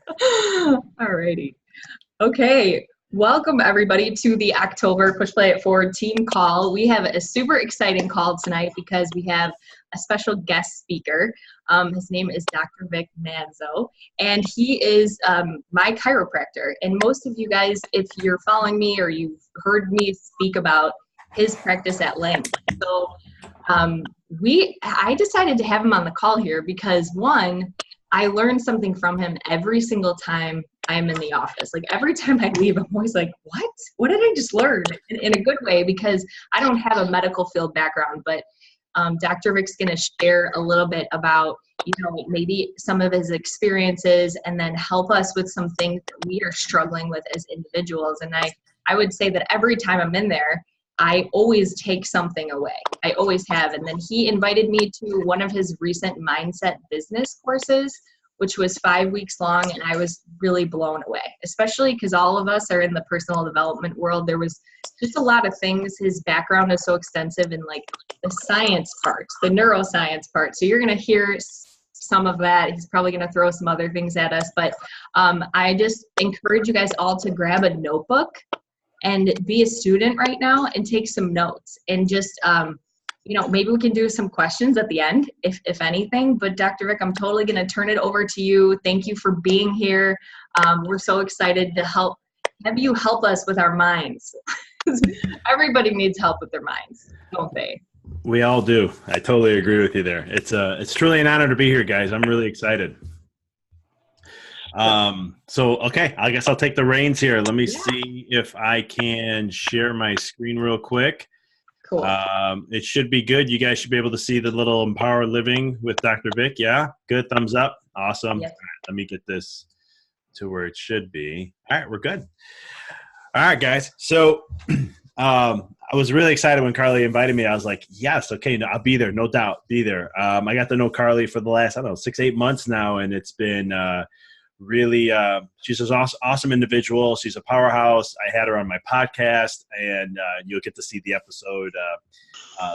All righty. Okay. Welcome everybody to the October Push Play It Forward team call. We have a super exciting call tonight because we have a special guest speaker. His name is Dr. Vic Manzo, and he is my chiropractor. And most of you guys, if you're following me or you've heard me speak about his practice at length. So I decided to have him on the call here because one, I learned something from him every single time I'm in the office. Like every time I leave, I'm always like, what? What did I just learn? In a good way, because I don't have a medical field background, but Dr. Vic's going to share a little bit about, maybe some of his experiences and then help us with some things that we are struggling with as individuals. And I would say that every time I'm in there, I always take something away. I always have. And then he invited me to one of his recent mindset business courses, which was 5 weeks long. And I was really blown away, especially because all of us are in the personal development world. There was just a lot of things. His background is so extensive in like the science parts, the neuroscience part. So you're going to hear some of that. He's probably going to throw some other things at us. But I just encourage you guys all to grab a notebook and be a student right now and take some notes and just, maybe we can do some questions at the end, if anything. But Dr. Vic, I'm totally going to turn it over to you. Thank you for being here. We're so excited to have you help us with our minds. Everybody needs help with their minds, don't they? We all do. I totally agree with you there. It's truly an honor to be here, guys. I'm really excited. Okay, I guess I'll take the reins here. Let me see if I can share my screen real quick. Cool. It should be good. You guys should be able to see the little Empower Living with Dr. Vic. Yeah, good. Thumbs up. Awesome. Yep. All right, let me get this to where it should be. All right, we're good. All right, guys. So I was really excited when Carly invited me. I was like, yes, okay, no, I'll be there. No doubt, be there. I got to know Carly for the last, 6-8 months now, and it's been really, she's an awesome individual. She's a powerhouse. I had her on my podcast, and you'll get to see the episode,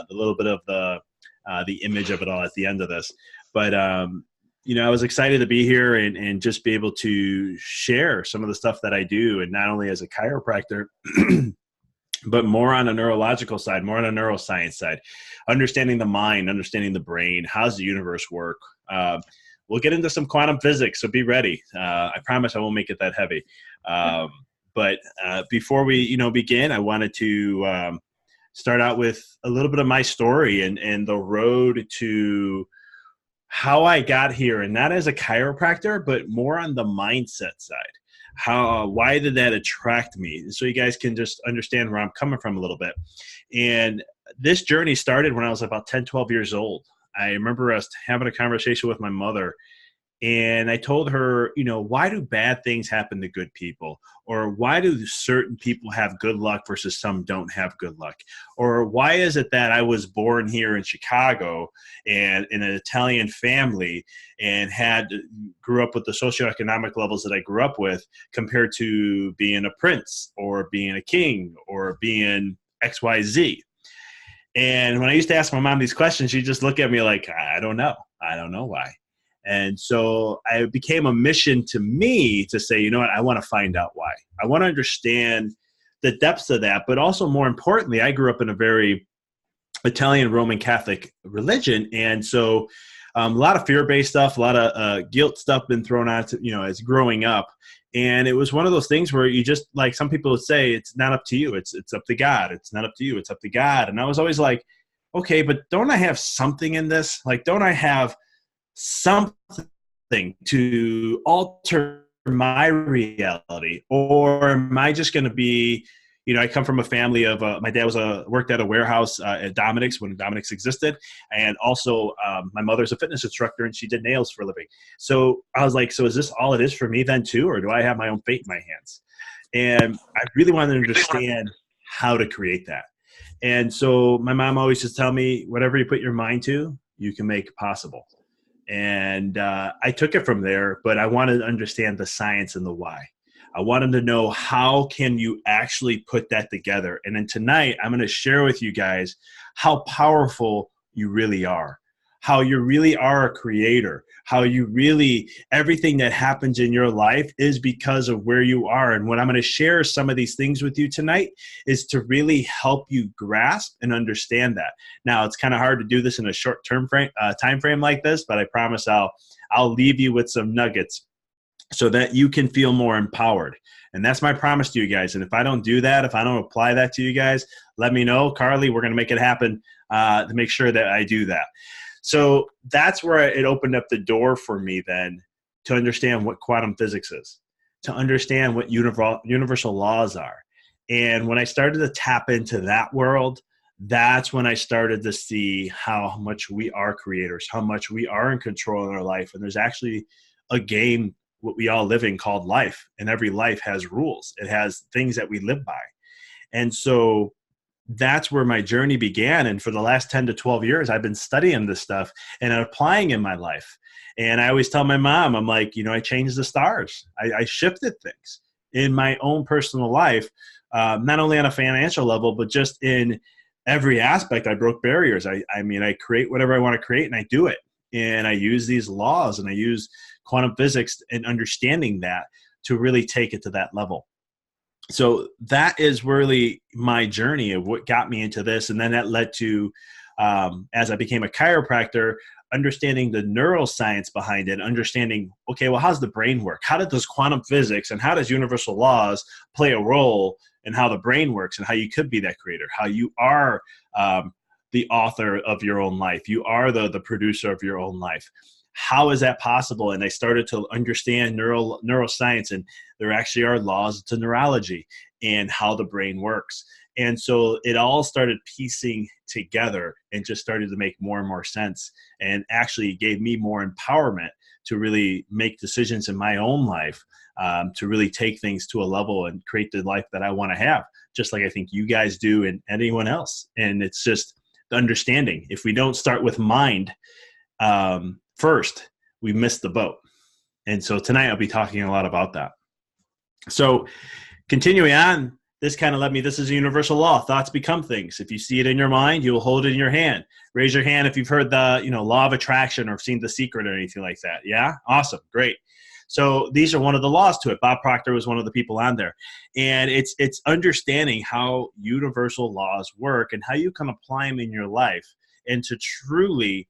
the little bit of the image of it all at the end of this. But, I was excited to be here and just be able to share some of the stuff that I do, and not only as a chiropractor, but more on a neurological side, more on a neuroscience side, understanding the mind, understanding the brain, how's the universe work. We'll get into some quantum physics, so be ready. I promise I won't make it that heavy. But before we, begin, I wanted to start out with a little bit of my story and the road to how I got here, and not as a chiropractor, but more on the mindset side. Why did that attract me? So you guys can just understand where I'm coming from a little bit. And this journey started when I was about 10, 12 years old. I remember us having a conversation with my mother, and I told her, why do bad things happen to good people? Or why do certain people have good luck versus some don't have good luck? Or why is it that I was born here in Chicago and in an Italian family and grew up with the socioeconomic levels that I grew up with compared to being a prince or being a king or being XYZ? And when I used to ask my mom these questions, she'd just look at me like, I don't know. I don't know why. And so it became a mission to me to say, you know what, I want to find out why. I want to understand the depths of that. But also more importantly, I grew up in a very Italian Roman Catholic religion. And so a lot of fear-based stuff, a lot of guilt stuff been thrown out, as growing up. And it was one of those things where you just, like some people would say, it's not up to you. It's up to God. It's not up to you. It's up to God. And I was always like, okay, but don't I have something in this? Like, don't I have something to alter my reality? Or am I just going to be, I come from a family of, my dad worked at a warehouse at Dominic's when Dominic's existed. And also my mother's a fitness instructor and she did nails for a living. So I was like, so is this all it is for me then too? Or do I have my own fate in my hands? And I really wanted to understand how to create that. And so my mom always just tell me, whatever you put your mind to, you can make possible. And I took it from there, but I wanted to understand the science and the why. I wanted to know, how can you actually put that together? And then tonight, I'm going to share with you guys how powerful you really are, how you really are a creator, how you really, everything that happens in your life is because of where you are. And what I'm going to share some of these things with you tonight is to really help you grasp and understand that. Now, it's kind of hard to do this in a short time frame like this, but I promise I'll leave you with some nuggets so that you can feel more empowered. And that's my promise to you guys. And if I don't do that, if I don't apply that to you guys, let me know. Carly, we're going to make it happen to make sure that I do that. So that's where it opened up the door for me then to understand what quantum physics is, to understand what universal laws are. And when I started to tap into that world, that's when I started to see how much we are creators, how much we are in control in our life. And there's actually a game, what we all live in, called life. And every life has rules. It has things that we live by. And so that's where my journey began. And for the last 10 to 12 years, I've been studying this stuff and applying in my life. And I always tell my mom, I'm like, I changed the stars. I shifted things in my own personal life, not only on a financial level, but just in every aspect. I broke barriers. I create whatever I want to create, and I do it. And I use these laws, and I use quantum physics and understanding that to really take it to that level. So that is really my journey of what got me into this. And then that led to, as I became a chiropractor, understanding the neuroscience behind it, understanding, okay, well, how's the brain work? How does quantum physics and how does universal laws play a role in how the brain works and how you could be that creator, how you are the author of your own life. You are the producer of your own life. How is that possible? And I started to understand neuroscience, and there actually are laws to neurology and how the brain works. And so it all started piecing together and just started to make more and more sense, and actually gave me more empowerment to really make decisions in my own life, to really take things to a level and create the life that I want to have, just like I think you guys do and anyone else. And it's just the understanding. If we don't start with mind first, we miss the boat. And so tonight I'll be talking a lot about that. So continuing on, this kind of led me, this is a universal law. Thoughts become things. If you see it in your mind, you will hold it in your hand. Raise your hand if you've heard the law of attraction or seen The Secret or anything like that. Yeah? Awesome. Great. So these are one of the laws to it. Bob Proctor was one of the people on there. And it's understanding how universal laws work and how you can apply them in your life, and to truly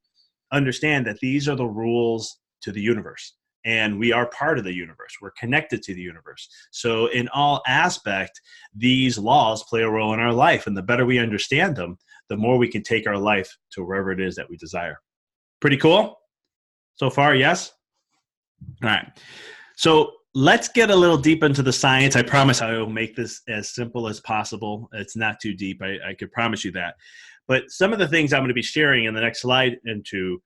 understand that these are the rules to the universe. And we are part of the universe. We're connected to the universe. So in all aspect, these laws play a role in our life. And the better we understand them, the more we can take our life to wherever it is that we desire. Pretty cool? So far, yes? All right. So let's get a little deep into the science. I promise I will make this as simple as possible. It's not too deep. I could promise you that. But some of the things I'm going to be sharing in the next slide into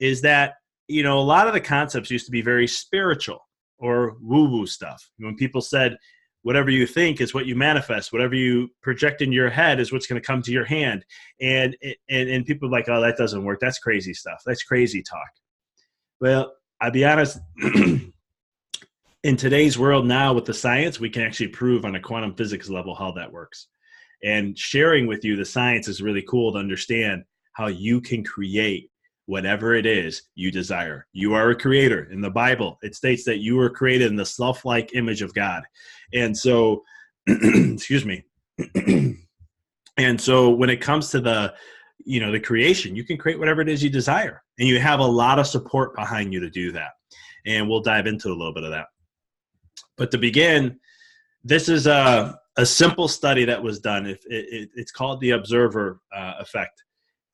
is that, a lot of the concepts used to be very spiritual or woo-woo stuff. When people said, whatever you think is what you manifest, whatever you project in your head is what's going to come to your hand. And people are like, oh, that doesn't work. That's crazy stuff. That's crazy talk. Well, I'll be honest, in today's world now with the science, we can actually prove on a quantum physics level how that works. And sharing with you the science is really cool to understand how you can create whatever it is you desire. You are a creator. In the Bible, it states that you were created in the self-like image of God. And so, excuse me. And so when it comes to the creation, you can create whatever it is you desire. And you have a lot of support behind you to do that. And we'll dive into a little bit of that. But to begin, this is a simple study that was done. It's called the observer effect.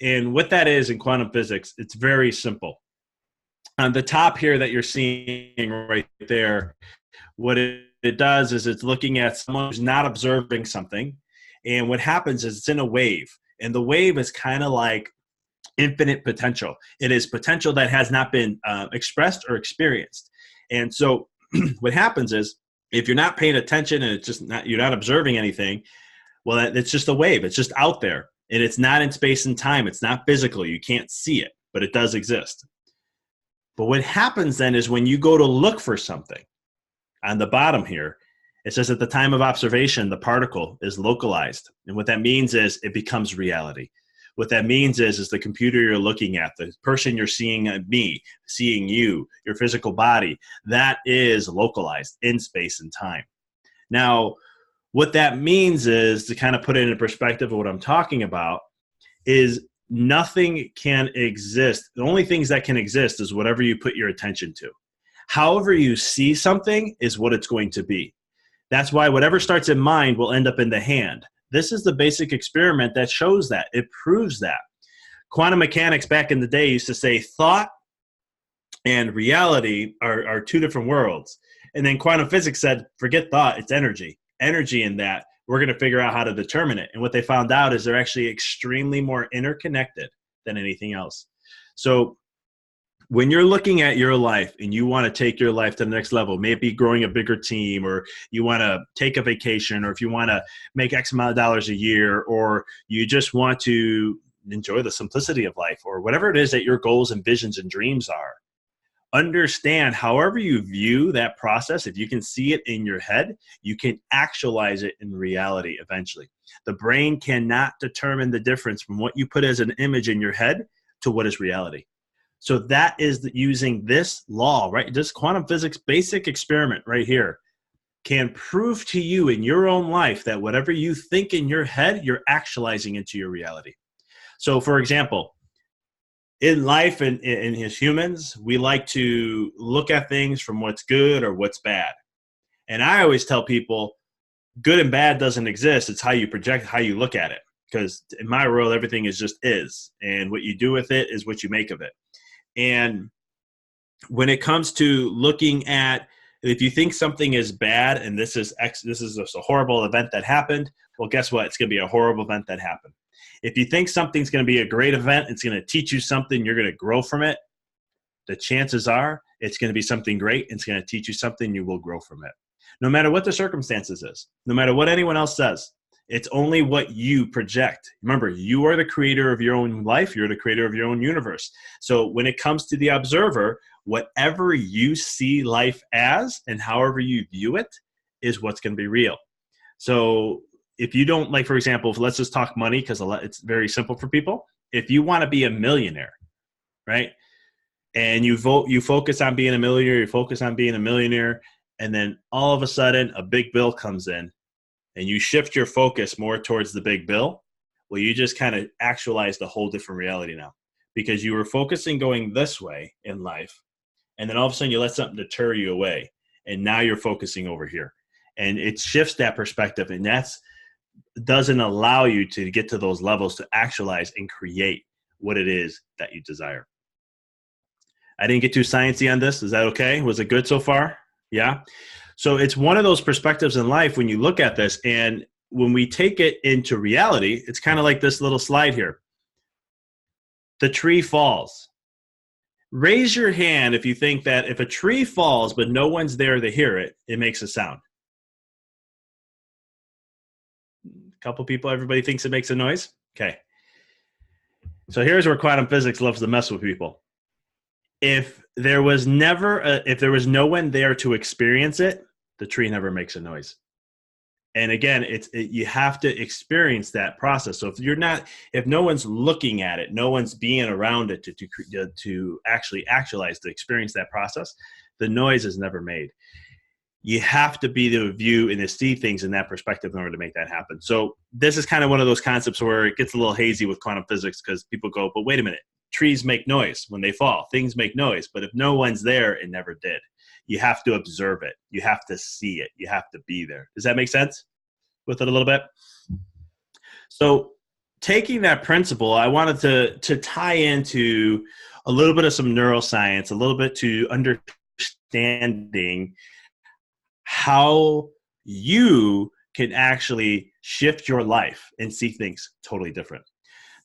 And what that is in quantum physics, it's very simple. On the top here that you're seeing right there, what it does is it's looking at someone who's not observing something. And what happens is it's in a wave. And the wave is kind of like infinite potential. It is potential that has not been expressed or experienced. And so what happens is, if you're not paying attention and you're not observing anything, well, it's just a wave. It's just out there. And it's not in space and time. It's not physical. You can't see it, but it does exist. But what happens then is when you go to look for something, on the bottom here, it says at the time of observation, the particle is localized. And what that means is it becomes reality. What that means is the computer you're looking at, the person you're seeing, me, seeing you, your physical body, that is localized in space and time. Now, what that means is, to kind of put it into perspective of what I'm talking about, is nothing can exist. The only things that can exist is whatever you put your attention to. However you see something is what it's going to be. That's why whatever starts in mind will end up in the hand. This is the basic experiment that shows that. It proves that. Quantum mechanics back in the day used to say thought and reality are two different worlds. And then quantum physics said, forget thought, it's energy. Energy in that, we're going to figure out how to determine it. And what they found out is they're actually extremely more interconnected than anything else. So when you're looking at your life and you want to take your life to the next level, maybe growing a bigger team, or you want to take a vacation, or if you want to make X amount of dollars a year, or you just want to enjoy the simplicity of life, or whatever it is that your goals and visions and dreams are, understand however you view that process, if you can see it in your head, you can actualize it in reality eventually. The brain cannot determine the difference from what you put as an image in your head to what is reality. So that is using this law, right? This quantum physics basic experiment right here can prove to you in your own life that whatever you think in your head, you're actualizing into your reality. So for example, in life and as humans, we like to look at things from what's good or what's bad. And I always tell people, good and bad doesn't exist. It's how you project, how you look at it. Because in my world, everything is just is. And what you do with it is what you make of it. And when it comes to looking at, if you think something is bad and this is just a horrible event that happened, well, guess what? It's going to be a horrible event that happened. If you think something's going to be a great event, it's going to teach you something, you're going to grow from it, the chances are it's going to be something great. It's going to teach you something, you will grow from it. No matter what the circumstances is, no matter what anyone else says, it's only what you project. Remember, you are the creator of your own life. You're the creator of your own universe. So when it comes to the observer, whatever you see life as and however you view it is what's going to be real. So if you don't, like, for example, let's just talk money because it's very simple for people. If you want to be a millionaire, right, and you focus on being a millionaire, and then all of a sudden a big bill comes in, and you shift your focus more towards the big bill, well, you just kind of actualized a whole different reality now, because you were focusing going this way in life, and then all of a sudden you let something deter you away, and now you're focusing over here, and it shifts that perspective, and that's doesn't allow you to get to those levels to actualize and create what it is that you desire. I didn't get too sciencey on this. Is that okay? Was it good so far? Yeah. So it's one of those perspectives in life when you look at this, and when we take it into reality, it's kind of like this little slide here. The tree falls. Raise your hand if you think that if a tree falls but no one's there to hear it, it makes a sound. A couple people, everybody thinks it makes a noise? Okay. So here's where quantum physics loves to mess with people. If there was no one there to experience it, the tree never makes a noise. And again, you have to experience that process. So if no one's looking at it, no one's being around it to actually actualize, to experience that process, the noise is never made. You have to be to view and to see things in that perspective in order to make that happen. So this is kind of one of those concepts where it gets a little hazy with quantum physics, because people go, but wait a minute, trees make noise when they fall. Things make noise. But if no one's there, it never did. You have to observe it. You have to see it. You have to be there. Does that make sense with it a little bit? So taking that principle, I wanted to tie into a little bit of some neuroscience, a little bit to understanding how you can actually shift your life and see things totally different.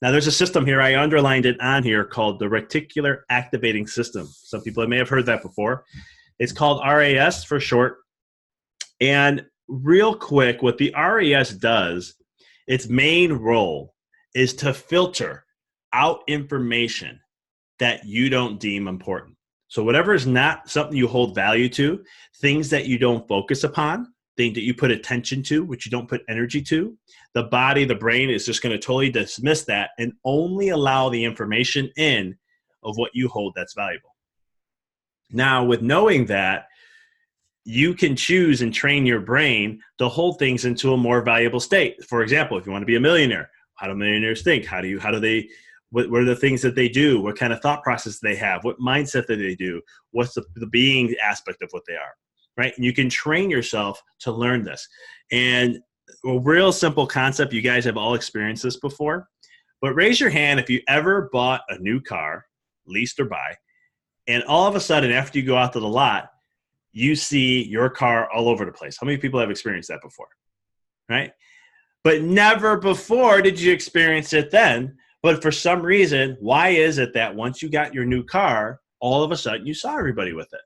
Now, there's a system here, I underlined it on here, called the reticular activating system. Some people may have heard that before. It's called RAS for short. And real quick, what the RAS does, its main role is to filter out information that you don't deem important. So whatever is not something you hold value to, things that you don't focus upon, thing that you put attention to, which you don't put energy to, the body, the brain is just going to totally dismiss that and only allow the information in of what you hold that's valuable. Now, with knowing that, you can choose and train your brain to hold things into a more valuable state. For example, if you want to be a millionaire, how do millionaires think? What are the things that they do? What kind of thought process do they have? What mindset do they do? What's the being aspect of what they are, right? And you can train yourself to learn this. And a real simple concept, you guys have all experienced this before, but raise your hand if you ever bought a new car, leased or buy, and all of a sudden after you go out to the lot, you see your car all over the place. How many people have experienced that before, right? But never before did you experience it then. But for some reason, why is it that once you got your new car, all of a sudden you saw everybody with it?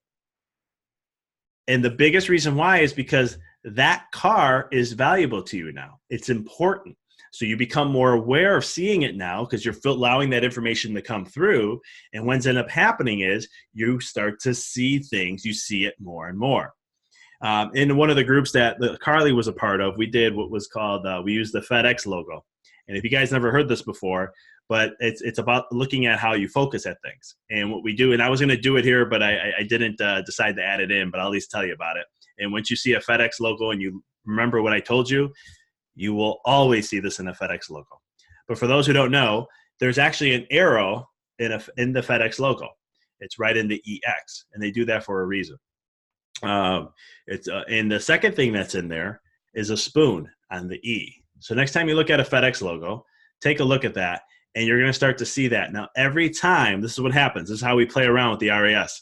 And the biggest reason why is because that car is valuable to you now. It's important. So you become more aware of seeing it now because you're allowing that information to come through. And what's end up happening is you start to see things. You see it more and more. In one of the groups that Carly was a part of, we did what was called, we used the FedEx logo. And if you guys never heard this before, but it's about looking at how you focus at things. And what we do, and I was going to do it here, but I didn't decide to add it in, but I'll at least tell you about it. And once you see a FedEx logo and you remember what I told you, you will always see this in a FedEx logo. But for those who don't know, there's actually an arrow in the FedEx logo. It's right in the EX, and they do that for a reason. And the second thing that's in there is a spoon on the E. So next time you look at a FedEx logo, take a look at that, and you're going to start to see that. Now, every time, this is what happens. This is how we play around with the RAS.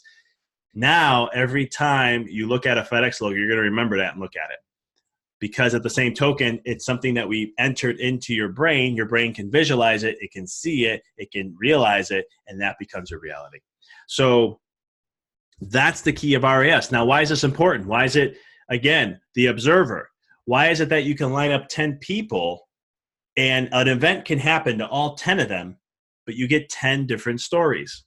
Now, every time you look at a FedEx logo, you're going to remember that and look at it. Because at the same token, it's something that we entered into your brain. Your brain can visualize it, it can see it, it can realize it, and that becomes a reality. So that's the key of RAS. Now, why is this important? Why is it, again, the observer? Why is it that you can line up 10 people and an event can happen to all 10 of them, but you get 10 different stories?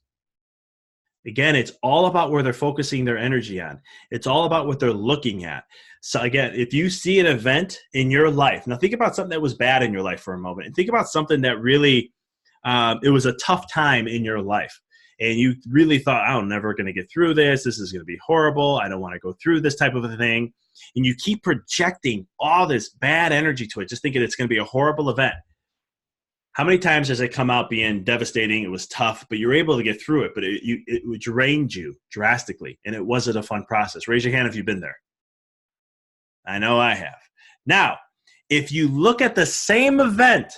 Again, it's all about where they're focusing their energy on. It's all about what they're looking at. So again, if you see an event in your life, now think about something that was bad in your life for a moment, and think about something that really, it was a tough time in your life. And you really thought, I'm never going to get through this. This is going to be horrible. I don't want to go through this type of a thing. And you keep projecting all this bad energy to it, just thinking it's going to be a horrible event. How many times has it come out being devastating? It was tough, but you were able to get through it, but it drained you drastically, and it wasn't a fun process. Raise your hand if you've been there. I know I have. Now, if you look at the same event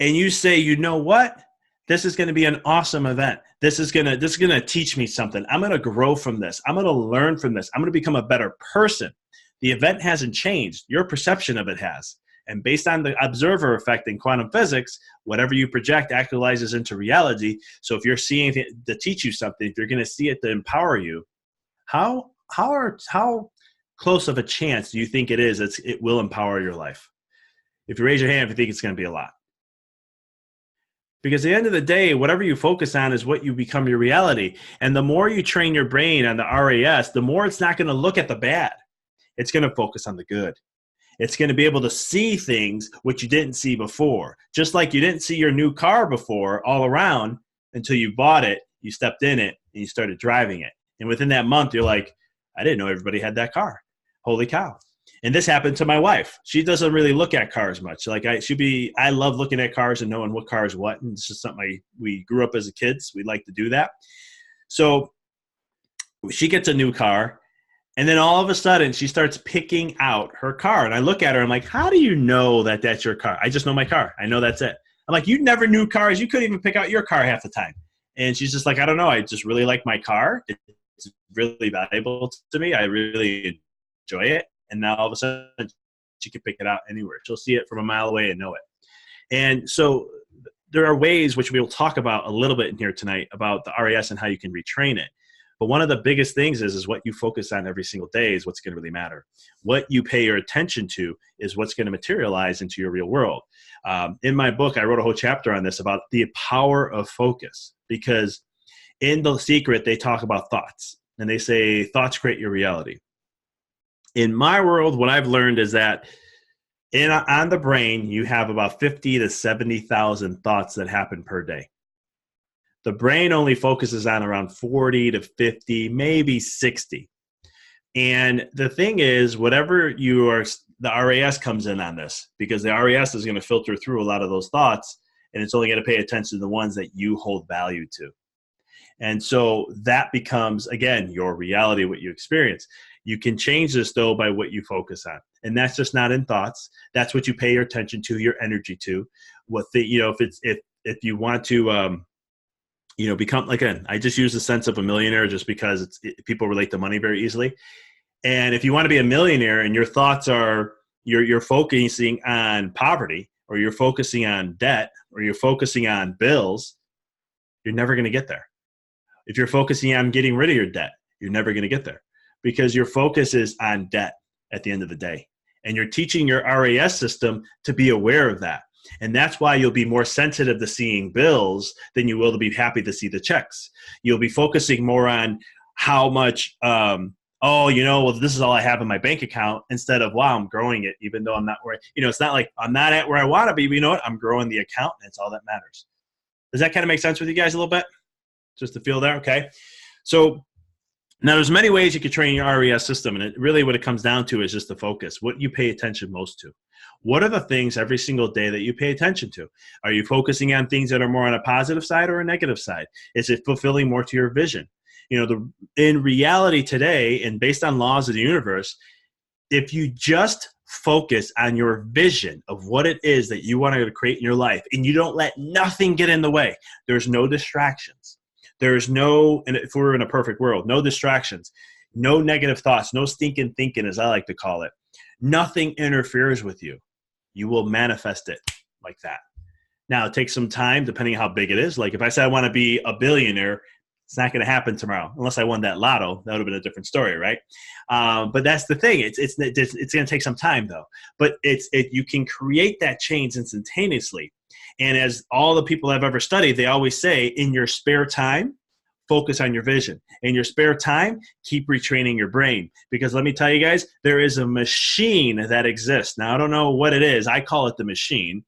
and you say, you know what? This is going to be an awesome event. This is going to teach me something. I'm going to grow from this. I'm going to learn from this. I'm going to become a better person. The event hasn't changed. Your perception of it has. And based on the observer effect in quantum physics, whatever you project actualizes into reality. So if you're seeing it to teach you something, if you're going to see it to empower you, how close of a chance do you think it is it will empower your life? If you raise your hand, if you think it's going to be a lot. Because at the end of the day, whatever you focus on is what you become your reality. And the more you train your brain on the RAS, the more it's not going to look at the bad. It's going to focus on the good. It's going to be able to see things which you didn't see before. Just like you didn't see your new car before all around until you bought it, you stepped in it, and you started driving it. And within that month, you're like, I didn't know everybody had that car. Holy cow. And this happened to my wife. She doesn't really look at cars much. Like I love looking at cars and knowing what car is what. And it's just something we grew up as kids. We like to do that. So she gets a new car. And then all of a sudden she starts picking out her car. And I look at her, I'm like, how do you know that that's your car? I just know my car. I know that's it. I'm like, you never knew cars. You couldn't even pick out your car half the time. And she's just like, I don't know. I just really like my car. It's really valuable to me. I really enjoy it. And now all of a sudden she can pick it out anywhere. She'll see it from a mile away and know it. And so there are ways which we will talk about a little bit in here tonight about the RAS and how you can retrain it. But one of the biggest things is what you focus on every single day is what's going to really matter. What you pay your attention to is what's going to materialize into your real world. In my book, I wrote a whole chapter on this about the power of focus, because in The Secret, they talk about thoughts, and they say thoughts create your reality. In my world, what I've learned is that on the brain, you have about 50 to 70,000 thoughts that happen per day. The brain only focuses on around 40 to 50, maybe 60. And the thing is, whatever you are, the RAS comes in on this, because the RAS is going to filter through a lot of those thoughts, and it's only going to pay attention to the ones that you hold value to. And so that becomes, again, your reality, what you experience. You can change this, though, by what you focus on. And that's just not in thoughts. That's what you pay your attention to, your energy to. If you want to, become, like, again, I just use the sense of a millionaire just because people relate to money very easily. And if you want to be a millionaire and your thoughts are, you're focusing on poverty, or you're focusing on debt, or you're focusing on bills, you're never going to get there. If you're focusing on getting rid of your debt, you're never going to get there, because your focus is on debt at the end of the day. And you're teaching your RAS system to be aware of that. And that's why you'll be more sensitive to seeing bills than you will to be happy to see the checks. You'll be focusing more on how much, this is all I have in my bank account, instead of, wow, I'm growing it, even though I'm not where, it's not like I'm not at where I want to be, but you know what? I'm growing the account, and it's all that matters. Does that kind of make sense with you guys a little bit? Just to feel there? Okay. So now there's many ways you can train your RAS system, and what it comes down to is just the focus, what you pay attention most to. What are the things every single day that you pay attention to? Are you focusing on things that are more on a positive side or a negative side? Is it fulfilling more to your vision? In reality today, and based on laws of the universe, if you just focus on your vision of what it is that you want to create in your life, and you don't let nothing get in the way, there's no distractions. There's no, and if we're in a perfect world, no distractions, no negative thoughts, no stinking thinking, as I like to call it. Nothing interferes with you. You will manifest it like that. Now, it takes some time, depending on how big it is. Like if I said I want to be a billionaire, it's not going to happen tomorrow, unless I won that lotto. That would have been a different story, right? But that's the thing. It's going to take some time, though. But you can create that change instantaneously. And as all the people I've ever studied, they always say, in your spare time, focus on your vision. In your spare time, keep retraining your brain. Because let me tell you guys, there is a machine that exists. Now, I don't know what it is. I call it the machine.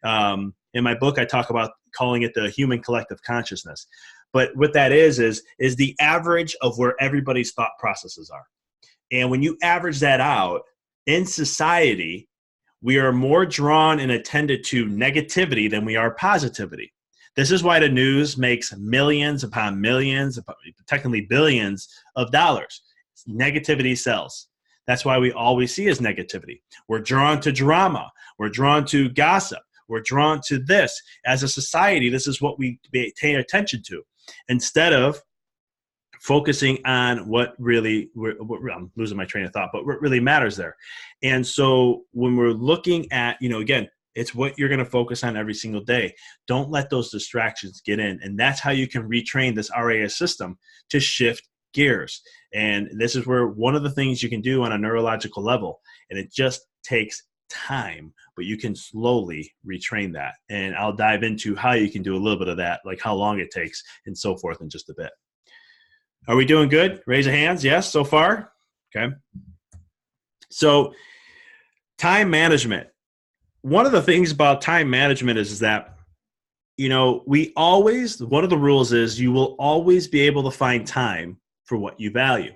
In my book, I talk about calling it the human collective consciousness. But what that is the average of where everybody's thought processes are. And when you average that out, in society, we are more drawn and attended to negativity than we are positivity. This is why the news makes millions upon millions, technically billions of dollars. Negativity sells. That's why we always see is negativity. We're drawn to drama. We're drawn to gossip. We're drawn to this. As a society, this is what we pay attention to, instead of focusing on what really, I'm losing my train of thought, but what really matters there. And so when we're looking at, again, it's what you're going to focus on every single day. Don't let those distractions get in. And that's how you can retrain this RAS system to shift gears. And this is where one of the things you can do on a neurological level, and it just takes time, but you can slowly retrain that. And I'll dive into how you can do a little bit of that, like how long it takes and so forth in just a bit. Are we doing good? Raise your hands. Yes, so far? Okay. So time management. One of the things about time management is that, one of the rules is you will always be able to find time for what you value.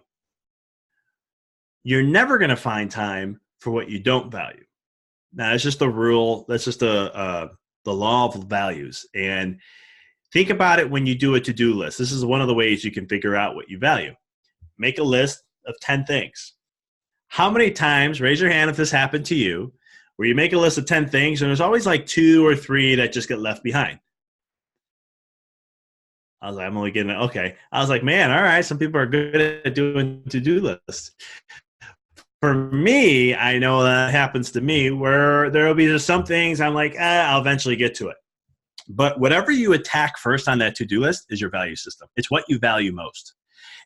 You're never going to find time for what you don't value. Now, it's just a rule. That's just the law of values. And think about it when you do a to-do list. This is one of the ways you can figure out what you value. Make a list of 10 things. How many times, raise your hand if this happened to you, where you make a list of 10 things and there's always like 2 or 3 that just get left behind? I was like, I'm only getting it. Okay. I was like, man, all right, some people are good at doing to-do lists. For me, I know that happens to me where there will be just some things I'm like, I'll eventually get to it. But whatever you attack first on that to-do list is your value system. It's what you value most.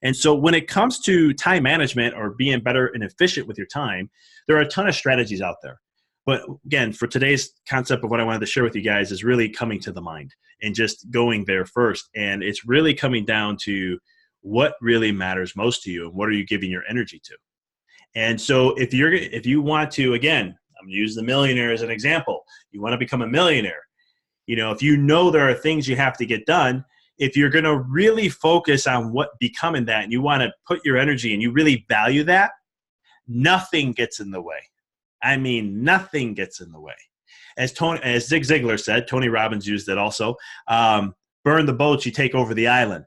And so when it comes to time management or being better and efficient with your time, there are a ton of strategies out there. But again, for today's concept of what I wanted to share with you guys is really coming to the mind and just going there first. And it's really coming down to what really matters most to you and what are you giving your energy to. And so if you want to, again, I'm going to use the millionaire as an example. You want to become a millionaire. If you know there are things you have to get done, if you're going to really focus on what becoming that, and you want to put your energy and you really value that, nothing gets in the way. I mean, nothing gets in the way. As Zig Ziglar said, Tony Robbins used it also, burn the boats, you take over the island.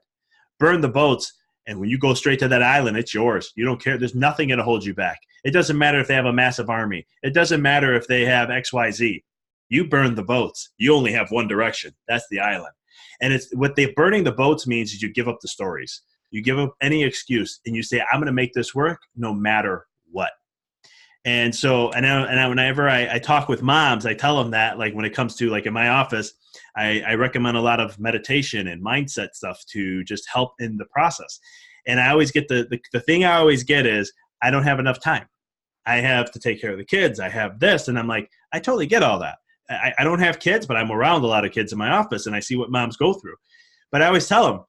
Burn the boats, and when you go straight to that island, it's yours. You don't care. There's nothing going to hold you back. It doesn't matter if they have a massive army. It doesn't matter if they have XYZ. You burn the boats. You only have one direction. That's the island. And it's what burning the boats means is you give up the stories. You give up any excuse, and you say, I'm going to make this work no matter what. And so, and whenever I talk with moms, I tell them that, like when it comes to like in my office, I recommend a lot of meditation and mindset stuff to just help in the process. And I always get the thing I always get is I don't have enough time. I have to take care of the kids. I have this. And I'm like, I totally get all that. I don't have kids, but I'm around a lot of kids in my office and I see what moms go through. But I always tell them,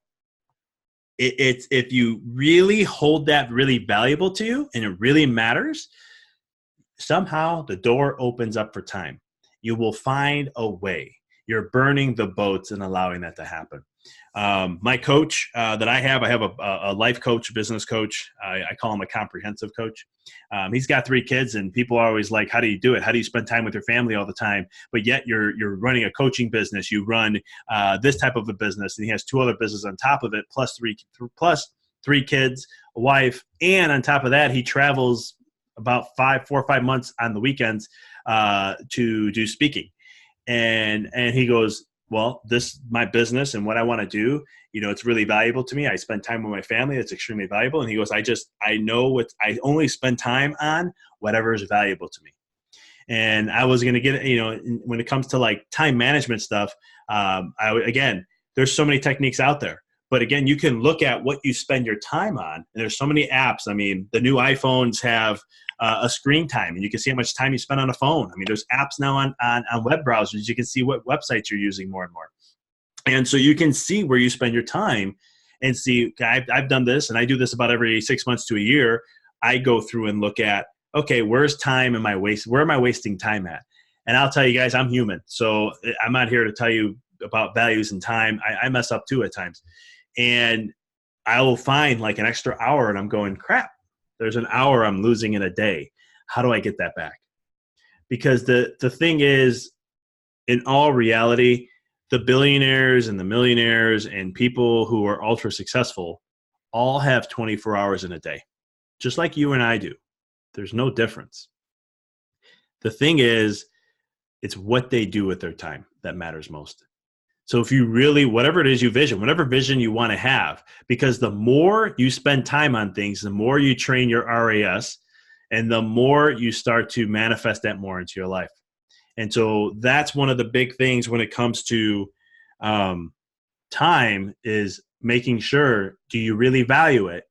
it's if you really hold that really valuable to you and it really matters, somehow the door opens up for time. You will find a way. You're burning the boats and allowing that to happen. My coach that I have a life coach, business coach. I call him a comprehensive coach. He's got 3 kids, and people are always like, how do you do it? How do you spend time with your family all the time? But yet you're running a coaching business. You run this type of a business, and he has 2 other businesses on top of it, plus three kids, a wife. And on top of that, he travels about 4 or 5 months on the weekends to do speaking. And he goes, well, this is my business and what I want to do. It's really valuable to me. I spend time with my family. It's extremely valuable. And he goes, I I only spend time on whatever is valuable to me. And I was going to get, when it comes to like time management stuff, again, there's so many techniques out there. But again, you can look at what you spend your time on. And there's so many apps. I mean, the new iPhones have a screen time, and you can see how much time you spend on a phone. I mean, there's apps now on web browsers. You can see what websites you're using more and more. And so you can see where you spend your time and see, I've done this, and I do this about every 6 months to a year. I go through and look at, okay, where am I wasting time at? And I'll tell you guys, I'm human. So I'm not here to tell you about values and time. I mess up too at times. And I will find like an extra hour, and I'm going, crap, there's an hour I'm losing in a day. How do I get that back? Because the thing is, in all reality, the billionaires and the millionaires and people who are ultra successful all have 24 hours in a day, just like you and I do. There's no difference. The thing is, it's what they do with their time that matters most. So if you really, whatever it is whatever vision you want to have, because the more you spend time on things, the more you train your RAS, and the more you start to manifest that more into your life. And so that's one of the big things when it comes to time is making sure, do you really value it?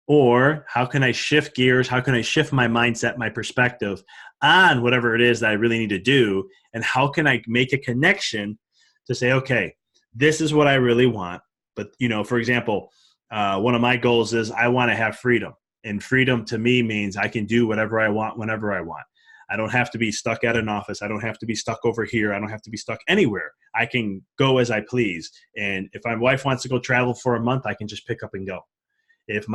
Or how can I shift gears? How can I shift my mindset, my perspective on whatever it is that I really need to do? And how can I make a connection to say, okay, this is what I really want. But, for example, one of my goals is I want to have freedom. And freedom to me means I can do whatever I want, whenever I want. I don't have to be stuck at an office. I don't have to be stuck over here. I don't have to be stuck anywhere. I can go as I please. And if my wife wants to go travel for a month, I can just pick up and go. If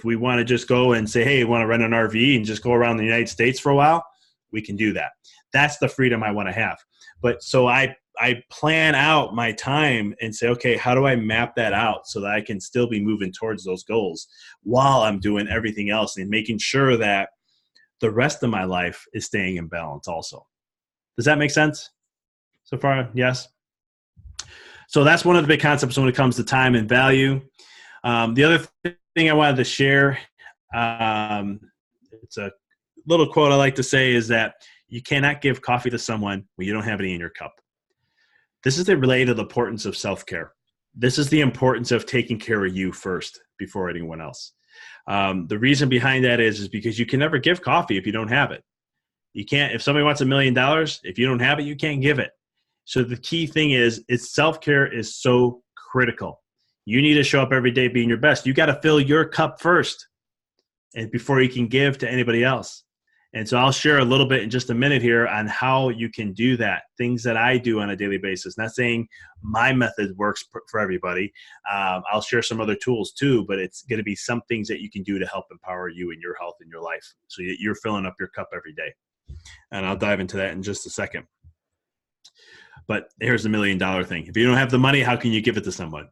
we want to just go and say, hey, we want to rent an RV and just go around the United States for a while, we can do that. That's the freedom I want to have. But so I plan out my time and say, okay, how do I map that out so that I can still be moving towards those goals while I'm doing everything else and making sure that the rest of my life is staying in balance also. Does that make sense so far? Yes. So that's one of the big concepts when it comes to time and value. The other thing I wanted to share, it's a little quote I like to say, is that you cannot give coffee to someone when you don't have any in your cup. This is related to the importance of self-care. This is the importance of taking care of you first before anyone else. The reason behind that is because you can never give coffee if you don't have it. You can't, if somebody wants $1 million, if you don't have it, you can't give it. So the key thing is self-care is so critical. You need to show up every day being your best. You got to fill your cup first. and before you can give to anybody else. And so I'll share a little bit in just a minute here on how you can do that, things that I do on a daily basis. Not saying my method works for everybody. I'll share some other tools too, but it's going to be some things that you can do to help empower you in your health and your life so that you're filling up your cup every day. And I'll dive into that in just a second. But here's the $1 million thing. If you don't have the money, how can you give it to someone?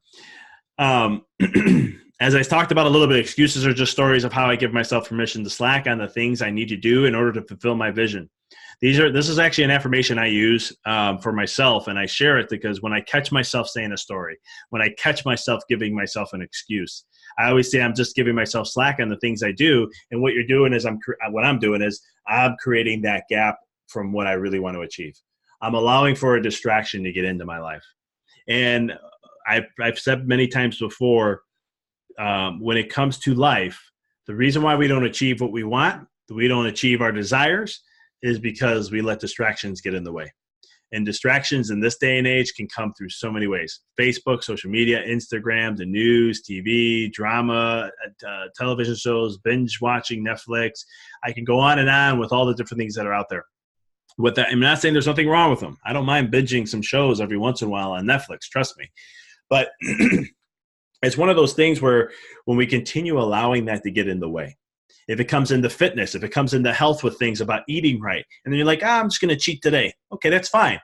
As I talked about a little bit, excuses are just stories of how I give myself permission to slack on the things I need to do in order to fulfill my vision. This is actually an affirmation I use for myself, and I share it because when I catch myself saying a story, when I catch myself giving myself an excuse, I always say I'm just giving myself slack on the things I do. And what you're doing is I'm creating that gap from what I really want to achieve. I'm allowing for a distraction to get into my life. And I've said many times before, when it comes to life, the reason why we don't achieve what we want, we don't achieve our desires, is because we let distractions get in the way. And distractions in this day and age can come through so many ways. Facebook, social media, Instagram, the news, TV, drama, television shows, binge watching Netflix. I can go on and on with all the different things that are out there. With that, I'm not saying there's nothing wrong with them. I don't mind binging some shows every once in a while on Netflix, trust me. But it's one of those things where when we continue allowing that to get in the way, if it comes into fitness, if it comes into health with things about eating right, and then you're like, I'm just going to cheat today. Okay, that's fine.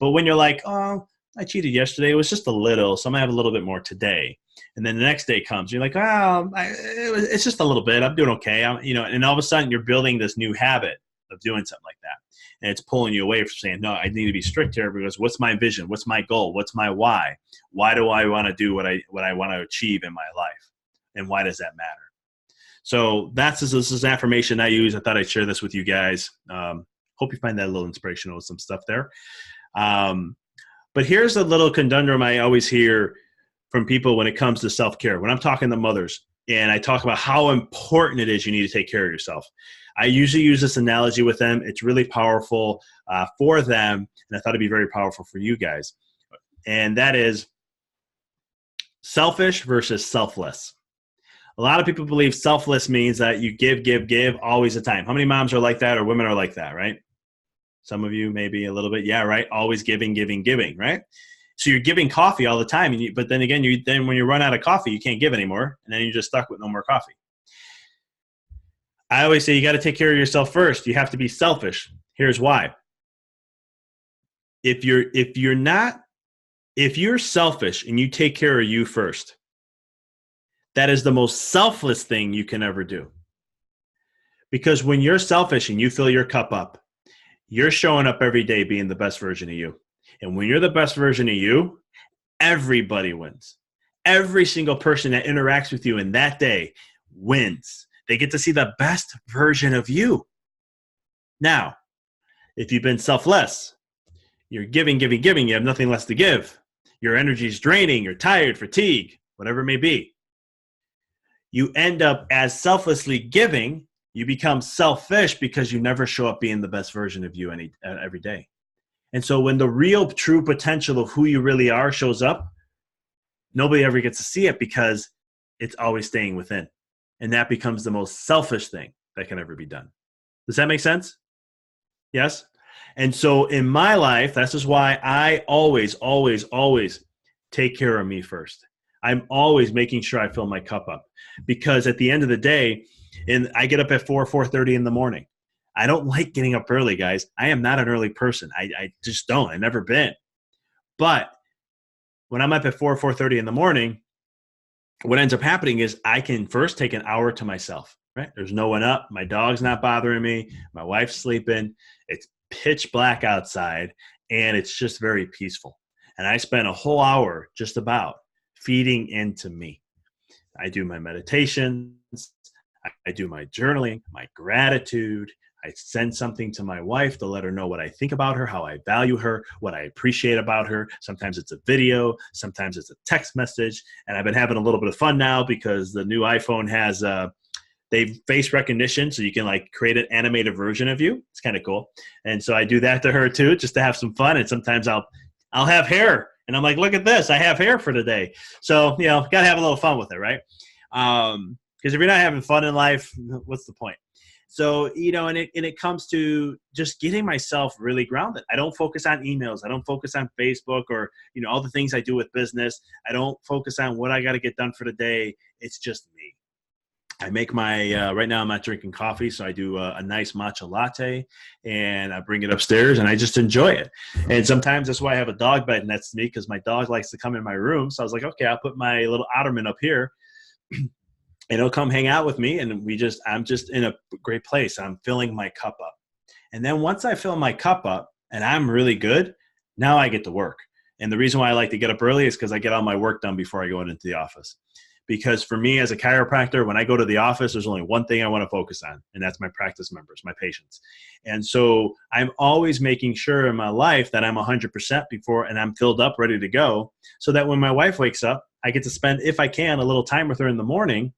But when you're like, oh, I cheated yesterday, it was just a little, so I'm going to have a little bit more today. And then the next day comes, you're like, it's just a little bit. I'm doing okay. And all of a sudden you're building this new habit of doing something like that. And it's pulling you away from saying, no, I need to be strict here because what's my vision? What's my goal? What's my why? Why do I want to do what I want to achieve in my life? And why does that matter? So this is an affirmation I use. I thought I'd share this with you guys. Hope you find that a little inspirational with some stuff there. But here's a little conundrum I always hear from people when it comes to self-care. When I'm talking to mothers and I talk about how important it is you need to take care of yourself, I usually use this analogy with them. It's really powerful for them, and I thought it'd be very powerful for you guys. And that is selfish versus selfless. A lot of people believe selfless means that you give always the time. How many moms are like that or women are like that, right? Some of you maybe a little bit. Yeah, right? Always giving, right? So you're giving coffee all the time, but then again, when you run out of coffee, you can't give anymore, and then you're just stuck with no more coffee. I always say you got to take care of yourself first. You have to be selfish. Here's why. If you're selfish and you take care of you first, that is the most selfless thing you can ever do. Because when you're selfish and you fill your cup up, you're showing up every day being the best version of you. And when you're the best version of you, everybody wins. Every single person that interacts with you in that day wins. They get to see the best version of you. Now, if you've been selfless, you're giving, you have nothing less to give. Your energy is draining, you're tired, fatigued, whatever it may be. You end up as selflessly giving, you become selfish because you never show up being the best version of you every day. And so when the real true potential of who you really are shows up, nobody ever gets to see it because it's always staying within. And that becomes the most selfish thing that can ever be done. Does that make sense? Yes? And so in my life, this is why I always take care of me first. I'm always making sure I fill my cup up. Because at the end of the day, and I get up at 4:30 in the morning. I don't like getting up early, guys. I am not an early person. I just don't. I've never been. But when I'm up at 4:30 in the morning, what ends up happening is I can first take an hour to myself, right? There's no one up. My dog's not bothering me. My wife's sleeping. It's pitch black outside, and it's just very peaceful. And I spend a whole hour just about feeding into me. I do my meditations. I do my journaling, my gratitude. I send something to my wife to let her know what I think about her, how I value her, what I appreciate about her. Sometimes it's a video, sometimes it's a text message. And I've been having a little bit of fun now because the new iPhone has they've face recognition, so you can like create an animated version of you. It's kind of cool. And so I do that to her too, just to have some fun. And sometimes I'll have hair, and I'm like, look at this, I have hair for today. So got to have a little fun with it, right? Because if you're not having fun in life, what's the point? So, and it comes to just getting myself really grounded. I don't focus on emails. I don't focus on Facebook or, all the things I do with business. I don't focus on what I got to get done for the day. It's just me. I make my, right now I'm not drinking coffee, so I do a nice matcha latte, and I bring it upstairs, and I just enjoy it. And sometimes that's why I have a dog bed next to me, because my dog likes to come in my room. So I was like, okay, I'll put my little ottoman up here, and he'll come hang out with me, and I'm just in a great place. I'm filling my cup up. And then once I fill my cup up and I'm really good, now I get to work. And the reason why I like to get up early is because I get all my work done before I go into the office. Because for me as a chiropractor, when I go to the office, there's only one thing I want to focus on, and that's my practice members, my patients. And so I'm always making sure in my life that I'm 100% before, and I'm filled up, ready to go, so that when my wife wakes up, I get to spend, if I can, a little time with her in the morning.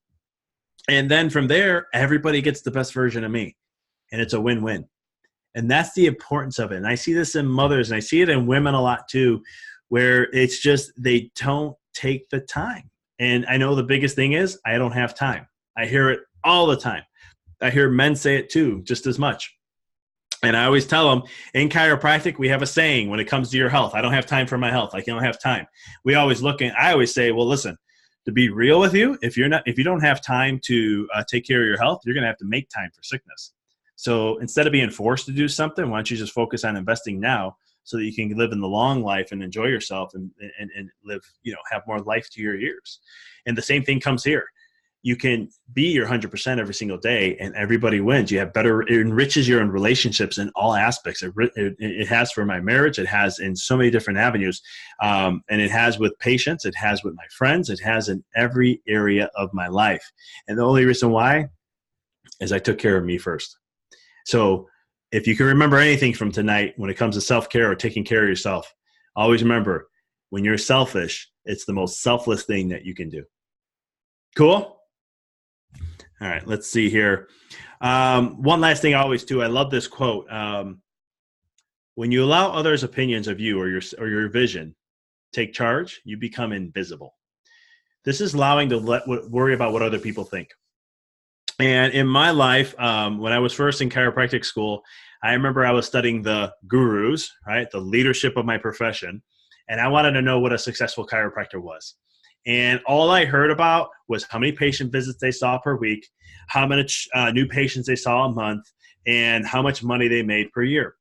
And then from there, everybody gets the best version of me, and it's a win-win. And that's the importance of it. And I see this in mothers, and I see it in women a lot too, where it's just they don't take the time. And I know the biggest thing is I don't have time. I hear it all the time. I hear men say it too, just as much. And I always tell them, in chiropractic, we have a saying when it comes to your health. I don't have time for my health. I don't have time. I always say, well, listen, to be real with you, if you don't have time to take care of your health, you're going to have to make time for sickness. So instead of being forced to do something, why don't you just focus on investing now, so that you can live in the long life and enjoy yourself and live, have more life to your years. And the same thing comes here. You can be your 100% every single day, and everybody wins. You have better, it enriches your relationships in all aspects. It has for my marriage. It has in so many different avenues. And it has with patients. It has with my friends. It has in every area of my life. And the only reason why is I took care of me first. So if you can remember anything from tonight when it comes to self-care or taking care of yourself, always remember, when you're selfish, it's the most selfless thing that you can do. Cool? All right, let's see here. One last thing I always do, I love this quote. When you allow others' opinions of you or your vision take charge, you become invisible. This is allowing to worry about what other people think. And in my life, when I was first in chiropractic school, I remember I was studying the gurus, right, the leadership of my profession, and I wanted to know what a successful chiropractor was. And all I heard about was how many patient visits they saw per week, how many new patients they saw a month, and how much money they made per year.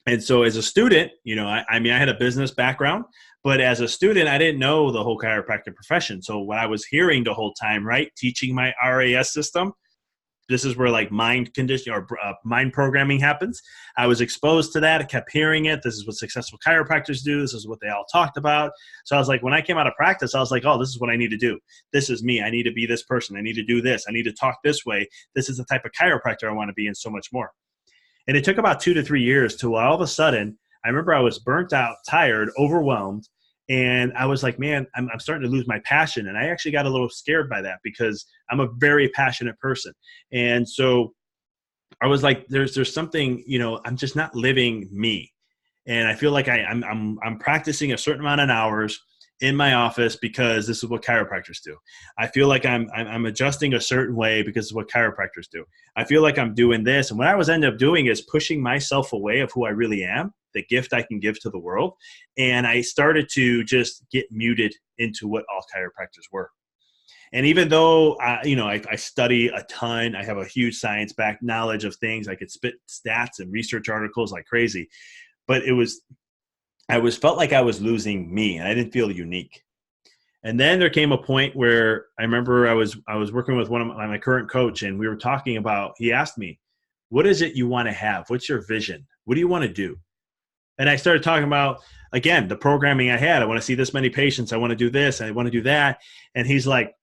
And so as a student, I had a business background, but as a student, I didn't know the whole chiropractic profession. So what I was hearing the whole time, right, teaching my RAS system, this is where like mind conditioning or mind programming happens. I was exposed to that. I kept hearing it. This is what successful chiropractors do. This is what they all talked about. So I was like, when I came out of practice, I was like, oh, this is what I need to do. This is me. I need to be this person. I need to do this. I need to talk this way. This is the type of chiropractor I want to be, and so much more. And it took about 2 to 3 years till all of a sudden, I remember I was burnt out, tired, overwhelmed. And I was like, man, I'm starting to lose my passion. And I actually got a little scared by that because I'm a very passionate person. And so I was like, there's something, I'm just not living me. And I feel like I'm practicing a certain amount of hours in my office because this is what chiropractors do. I feel like I'm adjusting a certain way because of what chiropractors do. I feel like I'm doing this. And what I was ended up doing is pushing myself away of who I really am, the gift I can give to the world. And I started to just get muted into what all chiropractors were. And even though, I study a ton, I have a huge science-backed knowledge of things. I could spit stats and research articles like crazy. But I felt like I was losing me, and I didn't feel unique. And then there came a point where I remember I was working with one of my current coach, and we were talking about, he asked me, what is it you want to have? What's your vision? What do you want to do? And I started talking about, again, the programming I had. I want to see this many patients. I want to do this. I want to do that. And he's like,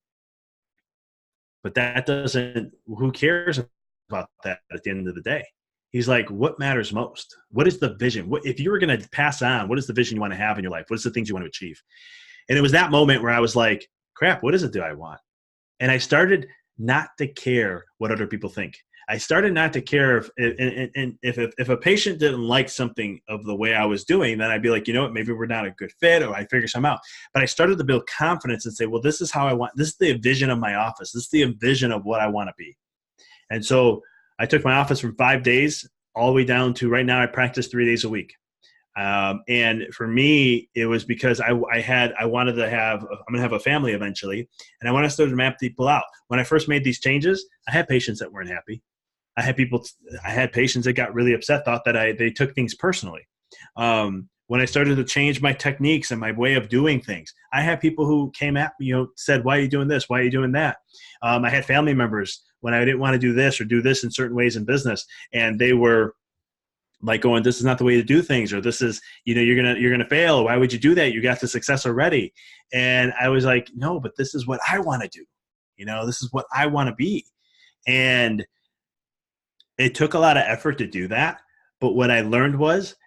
but who cares about that at the end of the day? He's like, what matters most? What is the vision? If you were going to pass on, what is the vision you want to have in your life? What is the things you want to achieve? And it was that moment where I was like, crap, what is it that I want? And I started not to care what other people think. I started not to care if a patient didn't like something of the way I was doing, then I'd be like, you know what, maybe we're not a good fit, or I figure something out. But I started to build confidence and say, well, this is how I want, this is the vision of my office. This is the vision of what I want to be. And so I took my office from 5 days all the way down to right now I practice 3 days a week. And for me, it was because I'm going to have a family eventually, and I want to start to map people out. When I first made these changes, I had patients that weren't happy. I had patients that got really upset, thought that they took things personally. When I started to change my techniques and my way of doing things, I had people who came at me, said, why are you doing this? Why are you doing that? I had family members when I didn't want to do this or do this in certain ways in business, and they were like going, this is not the way to do things, or this is, you're going to fail. Why would you do that? You got the success already. And I was like, no, but this is what I want to do. This is what I want to be. And it took a lot of effort to do that. But what I learned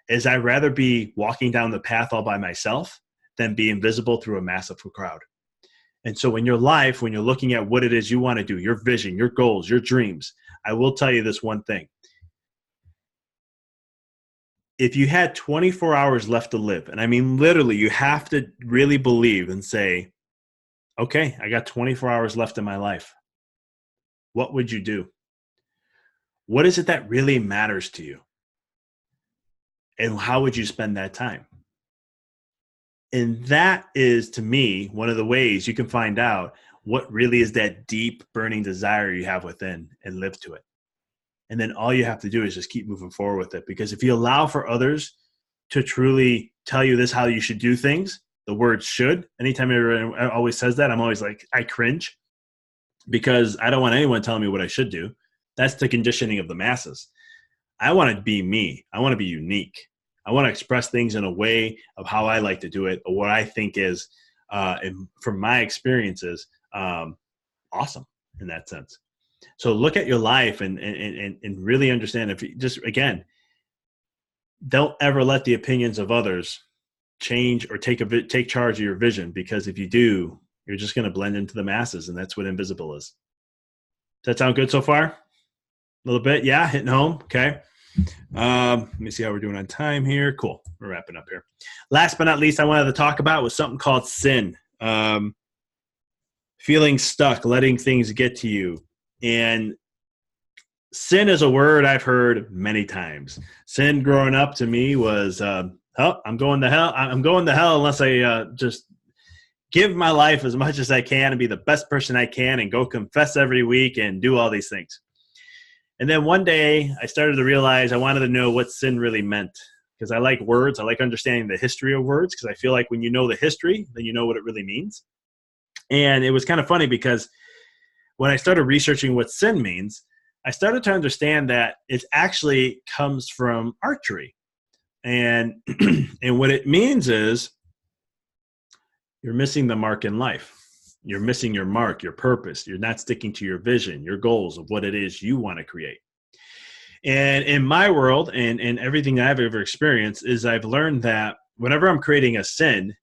is I'd rather be walking down the path all by myself than be invisible through a massive crowd. And so in your life, when you're looking at what it is you want to do, your vision, your goals, your dreams, I will tell you this one thing. If you had 24 hours left to live, and I mean literally, you have to really believe and say, okay, I got 24 hours left in my life. What would you do? What is it that really matters to you? And how would you spend that time? And that is, to me, one of the ways you can find out what really is that deep burning desire you have within and live to it. And then all you have to do is just keep moving forward with it. Because if you allow for others to truly tell you this, how you should do things, the word should, anytime everyone always says that, I'm always like, I cringe, because I don't want anyone telling me what I should do. That's the conditioning of the masses. I want to be me. I want to be unique. I want to express things in a way of how I like to do it, or what I think is, from my experiences, awesome in that sense. So look at your life and really understand, if you just, again, don't ever let the opinions of others change or take charge of your vision, because if you do, you're just going to blend into the masses, and that's what invisible is. Does that sound good so far? A little bit? Yeah, hitting home. Okay. Let me see how we're doing on time here. Cool. We're wrapping up here. Last but not least, I wanted to talk about was something called sin. Feeling stuck, letting things get to you. And sin is a word I've heard many times. Sin growing up to me was, I'm going to hell. I'm going to hell unless I just give my life as much as I can and be the best person I can and go confess every week and do all these things. And then one day I started to realize I wanted to know what sin really meant, because I like words. I like understanding the history of words, because I feel like when you know the history, then you know what it really means. And it was kind of funny, because when I started researching what sin means, I started to understand that it actually comes from archery. And and what it means is you're missing the mark in life. You're missing your mark, your purpose. You're not sticking to your vision, your goals of what it is you want to create. And in my world, and everything I've ever experienced, is I've learned that whenever I'm creating a sin,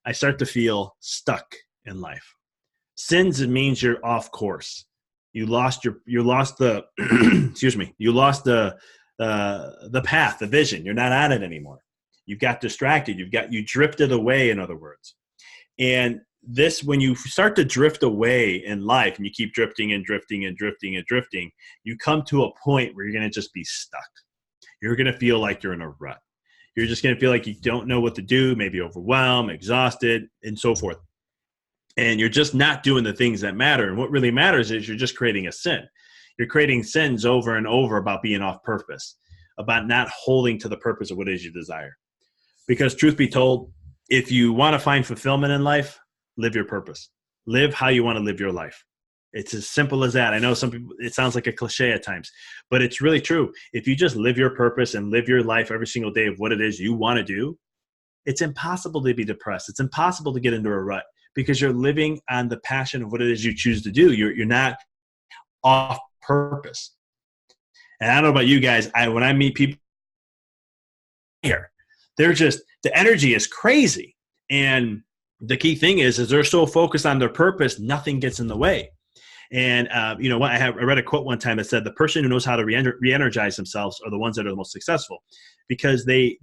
I start to feel stuck in life. Sins, it means you're off course. You lost the you lost the path, the vision. You're not on it anymore. You got distracted. You drifted away, in other words. And this, when you start to drift away in life and you keep drifting and drifting and drifting and drifting, you come to a point where you're going to just be stuck. You're going to feel like you're in a rut. You're just going to feel like you don't know what to do, maybe overwhelmed, exhausted, and so forth. And you're just not doing the things that matter. And what really matters is you're just creating a sin. You're creating sins over and over about being off purpose, about not holding to the purpose of what it is you desire. Because truth be told, if you want to find fulfillment in life, live your purpose. Live how you want to live your life. It's as simple as that. I know some people, it sounds like a cliche at times, but it's really true. If you just live your purpose and live your life every single day of what it is you want to do, it's impossible to be depressed. It's impossible to get into a rut, because you're living on the passion of what it is you choose to do. You're not off purpose. And I don't know about you guys, when I meet people here, they're just, the energy is crazy. And the key thing is they're so focused on their purpose, nothing gets in the way. And, I read a quote one time that said, the person who knows how to re-energize themselves are the ones that are the most successful, because they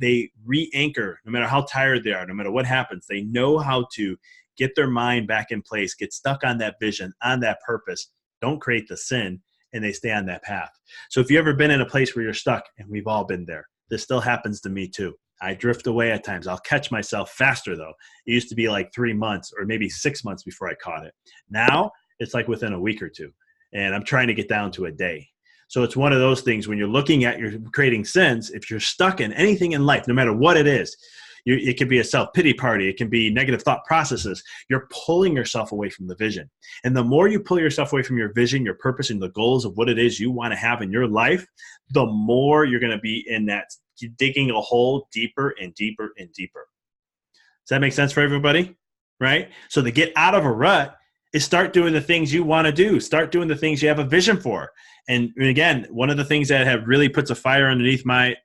re-anchor no matter how tired they are, no matter what happens. They know how to get their mind back in place, get stuck on that vision, on that purpose, don't create the sin, and they stay on that path. So if you've ever been in a place where you're stuck, and we've all been there, this still happens to me too. I drift away at times. I'll catch myself faster though. It used to be like 3 months or maybe 6 months before I caught it. Now it's like within a week or two, and I'm trying to get down to a day. So it's one of those things when you're looking at your creating sins, if you're stuck in anything in life, no matter what it is, it can be a self-pity party. It can be negative thought processes. You're pulling yourself away from the vision. And the more you pull yourself away from your vision, your purpose, and the goals of what it is you want to have in your life, the more you're going to be in that, digging a hole deeper and deeper and deeper. Does that make sense for everybody? Right? So to get out of a rut is start doing the things you want to do. Start doing the things you have a vision for. And again, one of the things that have really puts a fire underneath my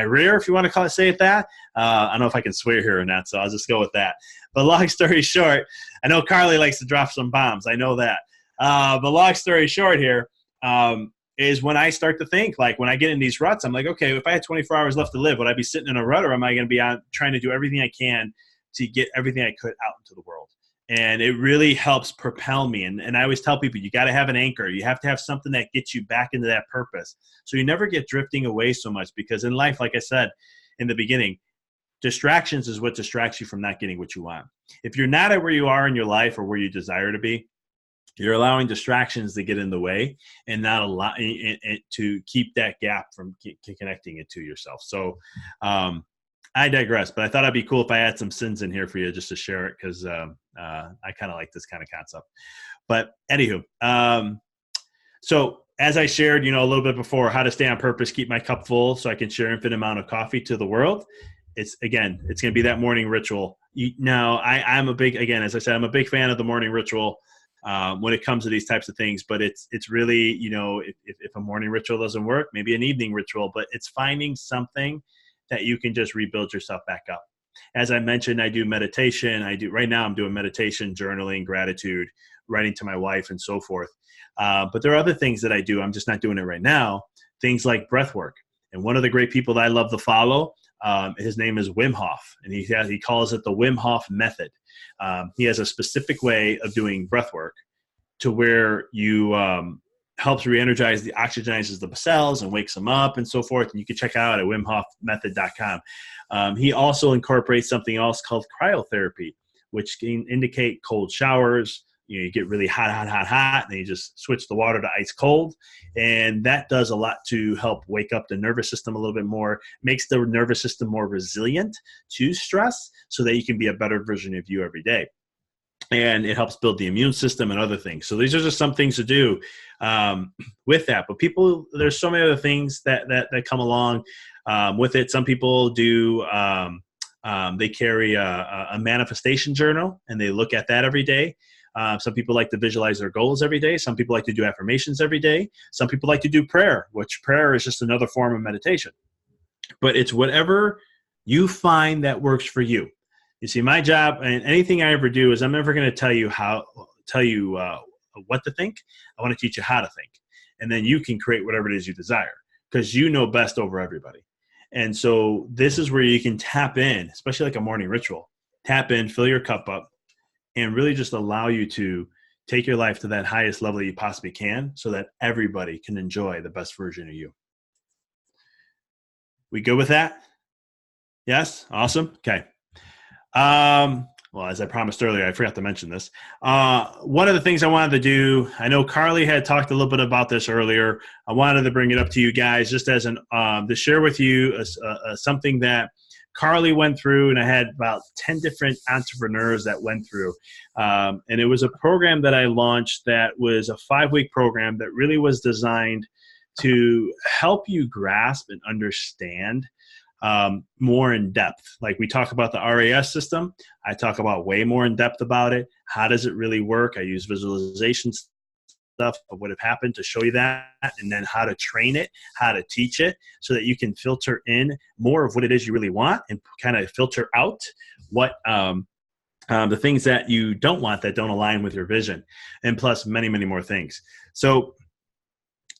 rear, if you want to say it that. I don't know if I can swear here or not, so I'll just go with that. But long story short, I know Carly likes to drop some bombs. I know that. But long story short here is when I start to think, like when I get in these ruts, I'm like, okay, if I had 24 hours left to live, would I be sitting in a rut, or am I going to be out trying to do everything I can to get everything I could out into the world? And it really helps propel me. And I always tell people, you got to have an anchor. You have to have something that gets you back into that purpose. So you never get drifting away so much, because in life, like I said in the beginning, distractions is what distracts you from not getting what you want. If you're not at where you are in your life or where you desire to be, you're allowing distractions to get in the way and not allow it to keep that gap from connecting it to yourself. So, I digress, but I thought it'd be cool if I had some sins in here for you just to share it, because I kind of like this kind of concept. But anywho, so as I shared, a little bit before, how to stay on purpose, keep my cup full so I can share infinite amount of coffee to the world. It's going to be that morning ritual. Now, I'm a big, again, as I said, I'm a big fan of the morning ritual when it comes to these types of things. But it's really, if a morning ritual doesn't work, maybe an evening ritual. But it's finding something that you can just rebuild yourself back up. As I mentioned, I do meditation. Right now I'm doing meditation, journaling, gratitude, writing to my wife, and so forth. But there are other things that I do. I'm just not doing it right now. Things like breath work. And one of the great people that I love to follow, his name is Wim Hof, and he calls it the Wim Hof method. He has a specific way of doing breath work to where you helps re-energize, oxygenizes the cells and wakes them up and so forth. And you can check it out at wimhofmethod.com. He also incorporates something else called cryotherapy, which can indicate cold showers. You get really hot, and then you just switch the water to ice cold. And that does a lot to help wake up the nervous system a little bit more, makes the nervous system more resilient to stress so that you can be a better version of you every day. And it helps build the immune system and other things. So these are just some things to do with that. But there's so many other things that come along with it. Some people do, they carry a manifestation journal, and they look at that every day. Some people like to visualize their goals every day. Some people like to do affirmations every day. Some people like to do prayer, which prayer is just another form of meditation. But it's whatever you find that works for you. You see, my job and anything I ever do is I'm never going to tell you what to think. I want to teach you how to think. And then you can create whatever it is you desire, because you know best over everybody. And so this is where you can tap in, especially like a morning ritual. Tap in, fill your cup up, and really just allow you to take your life to that highest level you possibly can, so that everybody can enjoy the best version of you. We good with that? Yes? Awesome. Okay. Well, as I promised earlier, I forgot to mention this. One of the things I wanted to do, I know Carly had talked a little bit about this earlier. I wanted to bring it up to you guys just as to share with you something that Carly went through, and I had about 10 different entrepreneurs that went through. And it was a program that I launched that was a 5-week program that really was designed to help you grasp and understand more in depth. Like we talk about the RAS system, I talk about way more in depth about it. How does it really work? I use visualization stuff of what have happened to show you that, and then how to train it, how to teach it, so that you can filter in more of what it is you really want and kind of filter out what the things that you don't want that don't align with your vision, and plus many, many more things. So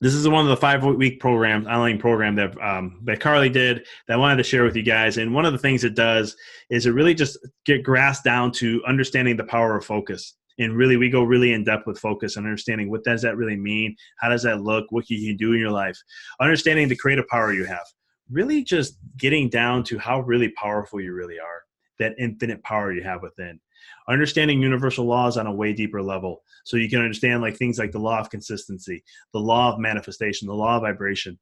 this is one of the 5-week programs, online program that Carly did that I wanted to share with you guys. And one of the things it does is it really just get grasped down to understanding the power of focus. And really, we go really in depth with focus and understanding what does that really mean? How does that look? What can you do in your life? Understanding the creative power you have. Really just getting down to how really powerful you really are, that infinite power you have within. Understanding universal laws on a way deeper level, so you can understand like things like the law of consistency, the law of manifestation, the law of vibration,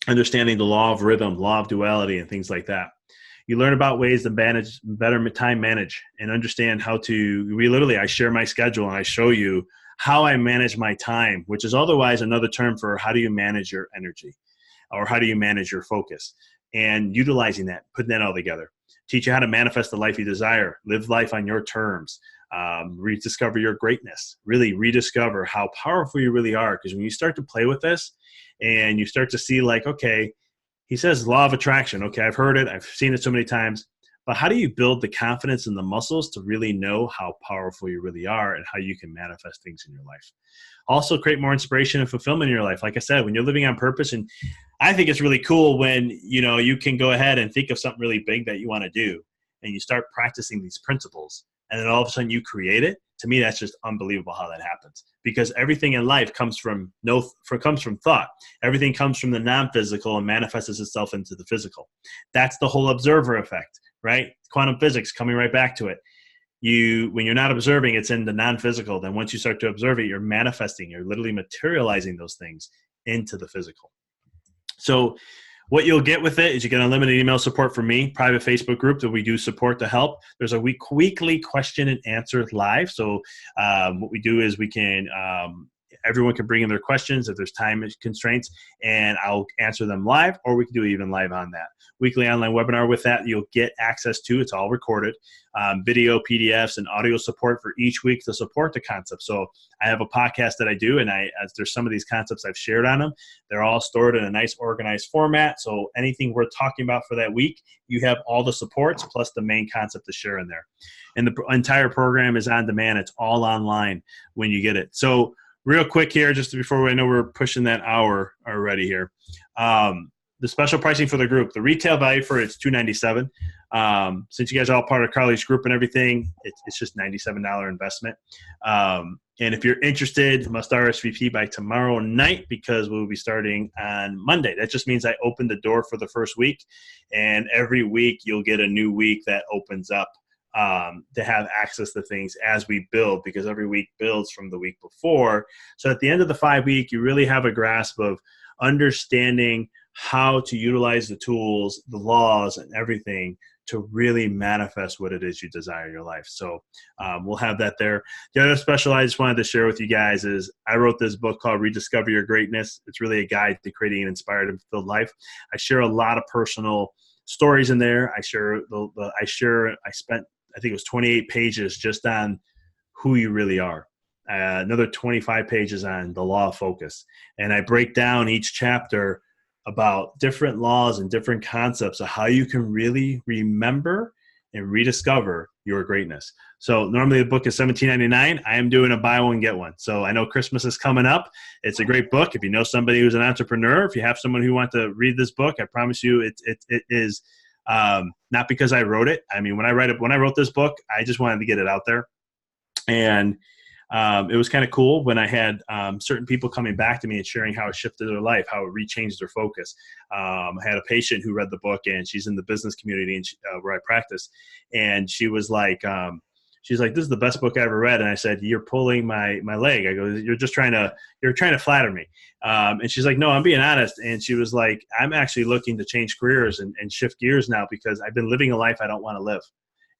understanding the law of rhythm, law of duality, and things like that. You learn about ways to better time manage and understand how to, I share my schedule and I show you how I manage my time, which is otherwise another term for how do you manage your energy or how do you manage your focus, and utilizing that, putting that all together. Teach you how to manifest the life you desire, live life on your terms, rediscover your greatness, really rediscover how powerful you really are. Because when you start to play with this and you start to see like, okay, he says law of attraction. Okay, I've heard it. I've seen it so many times. But how do you build the confidence and the muscles to really know how powerful you really are and how you can manifest things in your life? Also create more inspiration and fulfillment in your life. Like I said, when you're living on purpose, and I think it's really cool when, you can go ahead and think of something really big that you want to do and you start practicing these principles and then all of a sudden you create it. To me, that's just unbelievable how that happens, because everything in life comes from thought. Everything comes from the non-physical and manifests itself into the physical. That's the whole observer effect, right? Quantum physics coming right back to it. When you're not observing, it's in the non-physical. Then once you start to observe it, you're manifesting, you're literally materializing those things into the physical. So what you'll get with it is you get unlimited email support from me, private Facebook group that we do support to help. There's a weekly question and answer live. So what we do is we can everyone can bring in their questions if there's time constraints, and I'll answer them live, or we can do even live on that. Weekly online webinar with that you'll get access to. It's all recorded. Video, PDFs, and audio support for each week to support the concept. So I have a podcast that I do, and there's some of these concepts I've shared on them. They're all stored in a nice organized format. So anything we're talking about for that week, you have all the supports plus the main concept to share in there. And the entire program is on demand. It's all online when you get it. So real quick here, just before I know we're pushing that hour already here. The special pricing for the group, the retail value for it's $297. Since you guys are all part of Carly's group and everything, it's just $97 investment. And if you're interested, must RSVP by tomorrow night, because we'll be starting on Monday. That just means I open the door for the first week, and every week you'll get a new week that opens up to have access to things as we build, because every week builds from the week before. So at the end of the 5-week, you really have a grasp of understanding how to utilize the tools, the laws, and everything to really manifest what it is you desire in your life. So we'll have that there. The other special I just wanted to share with you guys is I wrote this book called Rediscover Your Greatness. It's really a guide to creating an inspired and fulfilled life. I share a lot of personal stories in there. I spent, I think it was 28 pages just on who you really are. Another 25 pages on the law of focus. And I break down each chapter about different laws and different concepts of how you can really remember and rediscover your greatness. So normally the book is $17.99. I am doing a buy one, get one. So I know Christmas is coming up. It's a great book. If you know somebody who's an entrepreneur, if you have someone who wants to read this book, I promise you it is not because I wrote it. I mean, when I wrote this book, I just wanted to get it out there. And it was kind of cool when I had certain people coming back to me and sharing how it shifted their life, how it rechanged their focus. I had a patient who read the book, and she's in the business community and where I practice. And she was like, this is the best book I ever read. And I said, you're pulling my leg. I go, you're trying to flatter me. And she's like, no, I'm being honest. And she was like, I'm actually looking to change careers and shift gears now, because I've been living a life I don't want to live.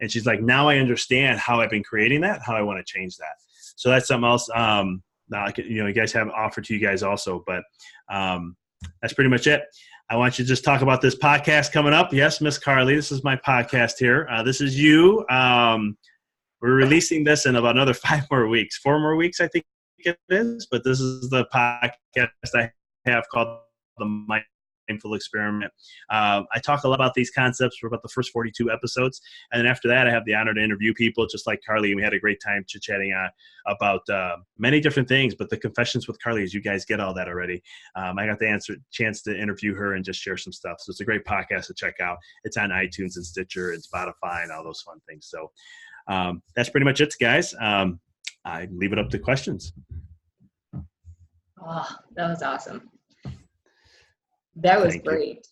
And she's like, now I understand how I've been creating that, how I want to change that. So that's something else. Now, you guys have offered to you guys also, but that's pretty much it. I want you to just talk about this podcast coming up. Yes, Miss Carly, this is my podcast here. This is you. We're releasing this in about another 4 more weeks, I think it is. But this is the podcast I have called the mindful experiment. I talk a lot about these concepts for about the first 42 episodes. And then after that, I have the honor to interview people just like Carly. And we had a great time chit-chatting about many different things. But the Confessions with Carly, as you guys get all that already. I got the chance to interview her and just share some stuff. So it's a great podcast to check out. It's on iTunes and Stitcher and Spotify and all those fun things. So that's pretty much it, guys. I leave it up to questions. Oh, that was awesome. That was great.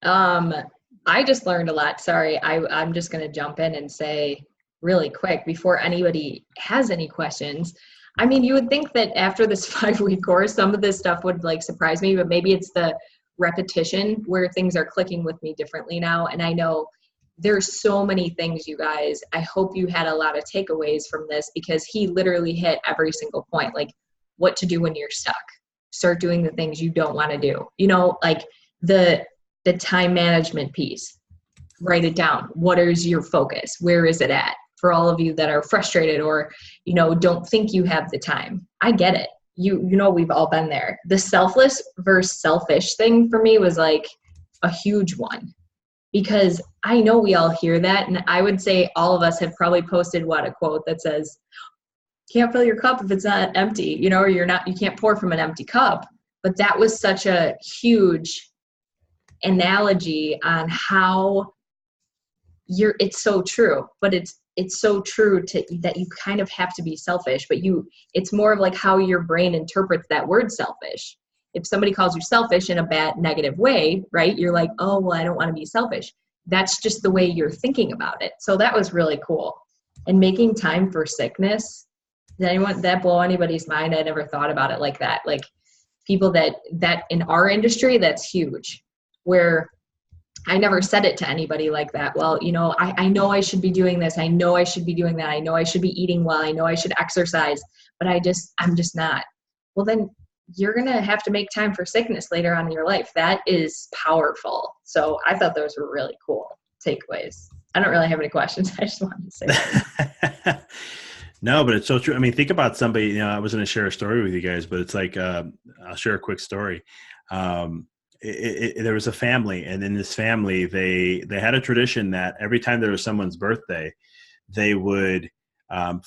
I just learned a lot. Sorry, I'm just going to jump in and say really quick before anybody has any questions. I mean, you would think that after this 5-week course, some of this stuff would like surprise me, but maybe it's the repetition where things are clicking with me differently now. And I know there's so many things, you guys. I hope you had a lot of takeaways from this, because he literally hit every single point, like what to do when you're stuck. Start doing the things you don't want to do. You know, like the time management piece. Write it down. What is your focus? Where is it at? For all of you that are frustrated or, you know, don't think you have the time. I get it. You know, we've all been there. The selfless versus selfish thing for me was like a huge one. Because I know we all hear that, and I would say all of us have probably posted a quote that says, "Can't fill your cup if it's not empty," you know, or you can't pour from an empty cup. But that was such a huge analogy on how it's so true. But it's so true that you kind of have to be selfish, but it's more of like how your brain interprets that word selfish. If somebody calls you selfish in a bad, negative way, right? You're like, oh, well, I don't want to be selfish. That's just the way you're thinking about it. So that was really cool. And making time for sickness, did that blow anybody's mind? I never thought about it like that. Like people that in our industry, that's huge. Where I never said it to anybody like that. Well, you know, I know I should be doing this. I know I should be doing that. I know I should be eating well. I know I should exercise, but I'm just not. Well, then you're going to have to make time for sickness later on in your life. That is powerful. So I thought those were really cool takeaways. I don't really have any questions. I just wanted to say that. No, but it's so true. I mean, think about somebody, you know, I was going to share a story with you guys, but it's like, I'll share a quick story. There was a family, and in this family, they had a tradition that every time there was someone's birthday, they would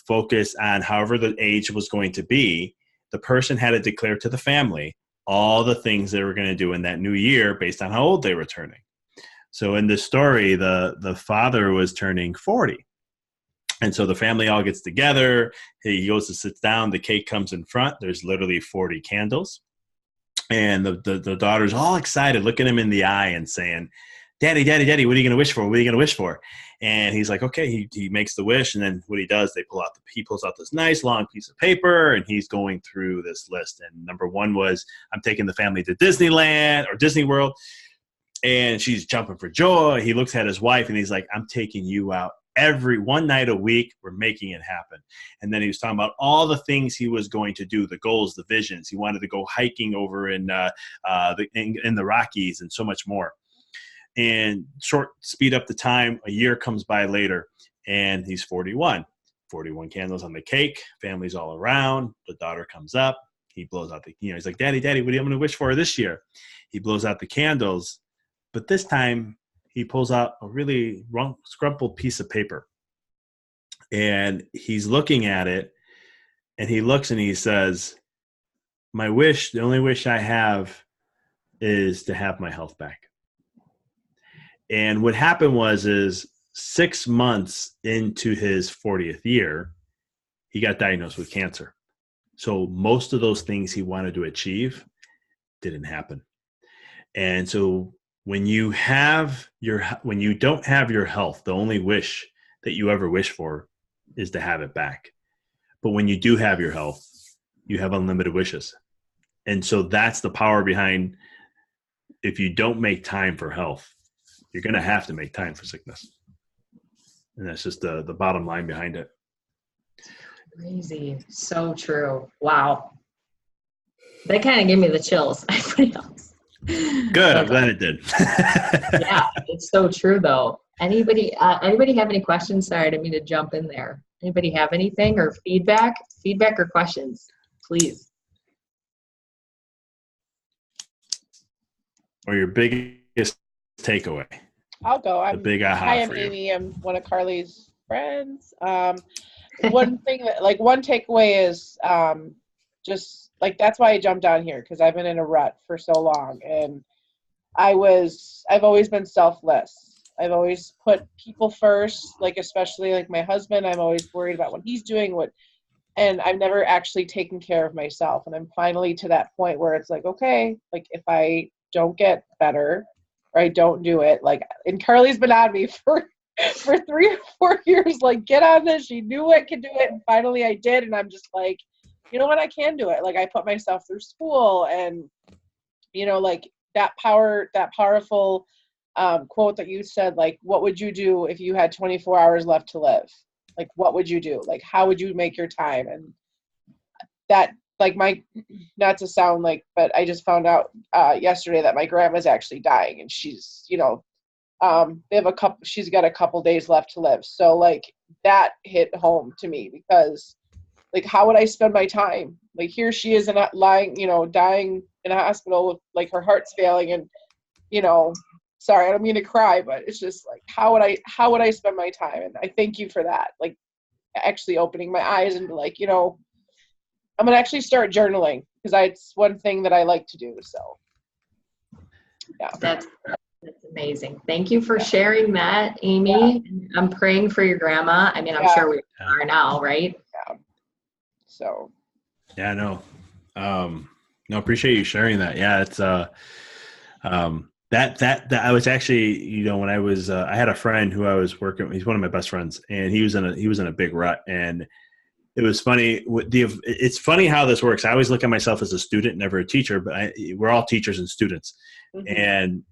focus on however the age was going to be. The person had to declare to the family all the things they were going to do in that new year based on how old they were turning. So in this story, the father was turning 40. And so the family all gets together. He goes to sit down. The cake comes in front. There's literally 40 candles. And the daughter's all excited, looking him in the eye and saying, Daddy, Daddy, Daddy, what are you going to wish for? What are you going to wish for? And he's like, okay, he makes the wish. And then what he does, he pulls out this nice long piece of paper, and he's going through this list. And number one was, I'm taking the family to Disneyland or Disney World. And she's jumping for joy. He looks at his wife and he's like, I'm taking you out one night a week. We're making it happen. And then he was talking about all the things he was going to do, the goals, the visions. He wanted to go hiking over in the Rockies and so much more. And speed up the time, a year comes by later, and he's 41. 41 candles on the cake, family's all around, the daughter comes up, he blows out he's like, Daddy, Daddy, what are you going to wish for this year? He blows out the candles, but this time he pulls out a really scrumpled piece of paper. And he's looking at it, and he looks and he says, the only wish I have is to have my health back. And what happened is 6 months into his 40th year, he got diagnosed with cancer. So most of those things he wanted to achieve didn't happen. And so when you don't have your health, the only wish that you ever wish for is to have it back. But when you do have your health, you have unlimited wishes. And so that's the power behind, if you don't make time for health, you're going to have to make time for sickness. And that's just the bottom line behind it. Crazy. So true. Wow. That kind of gave me the chills. Everybody else. Good. I'm glad it did. Yeah, it's so true though. Anybody have any questions? Sorry, I didn't mean to jump in there. Anybody have anything or feedback or questions, please? or your biggest takeaway? I'll go. The big aha Hi, I'm for you. Amy. I'm one of Carly's friends. One thing one takeaway is just like, that's why I jumped on here, because I've been in a rut for so long, and I've always been selfless. I've always put people first, like especially like my husband. I'm always worried about what he's doing, and I've never actually taken care of myself. And I'm finally to that point where it's like, okay, like if I don't get better or I don't do it, like, and Carly's been on me for 3 or 4 years, like, get on this. She knew I could do it, and finally I did. And I'm just like, you know what, I can do it. Like, I put myself through school, and like that powerful quote that you said, like, what would you do if you had 24 hours left to live? Like, what would you do? Like, how would you make your time? And that, like, not to sound like, but I just found out yesterday that my grandma's actually dying, and she's, she's got a couple days left to live. So, like, that hit home to me, because, like, how would I spend my time? Like, here she is lying, dying in a hospital with, like, her heart's failing, and, sorry, I don't mean to cry, but it's just like, how would I spend my time? And I thank you for that. Like, actually opening my eyes and be like, I'm going to actually start journaling, because it's one thing that I like to do. So, yeah. That's amazing. Thank you for sharing that, Amy. Yeah. I'm praying for your grandma. I mean, I'm sure we are now, right? Yeah. So. Yeah, no. No, appreciate you sharing that. Yeah, it's that I was actually, when I was I had a friend who I was working with. He's one of my best friends, and he was in a big rut, and it was funny. It's funny how this works. I always look at myself as a student, never a teacher, but we're all teachers and students. Mm-hmm. And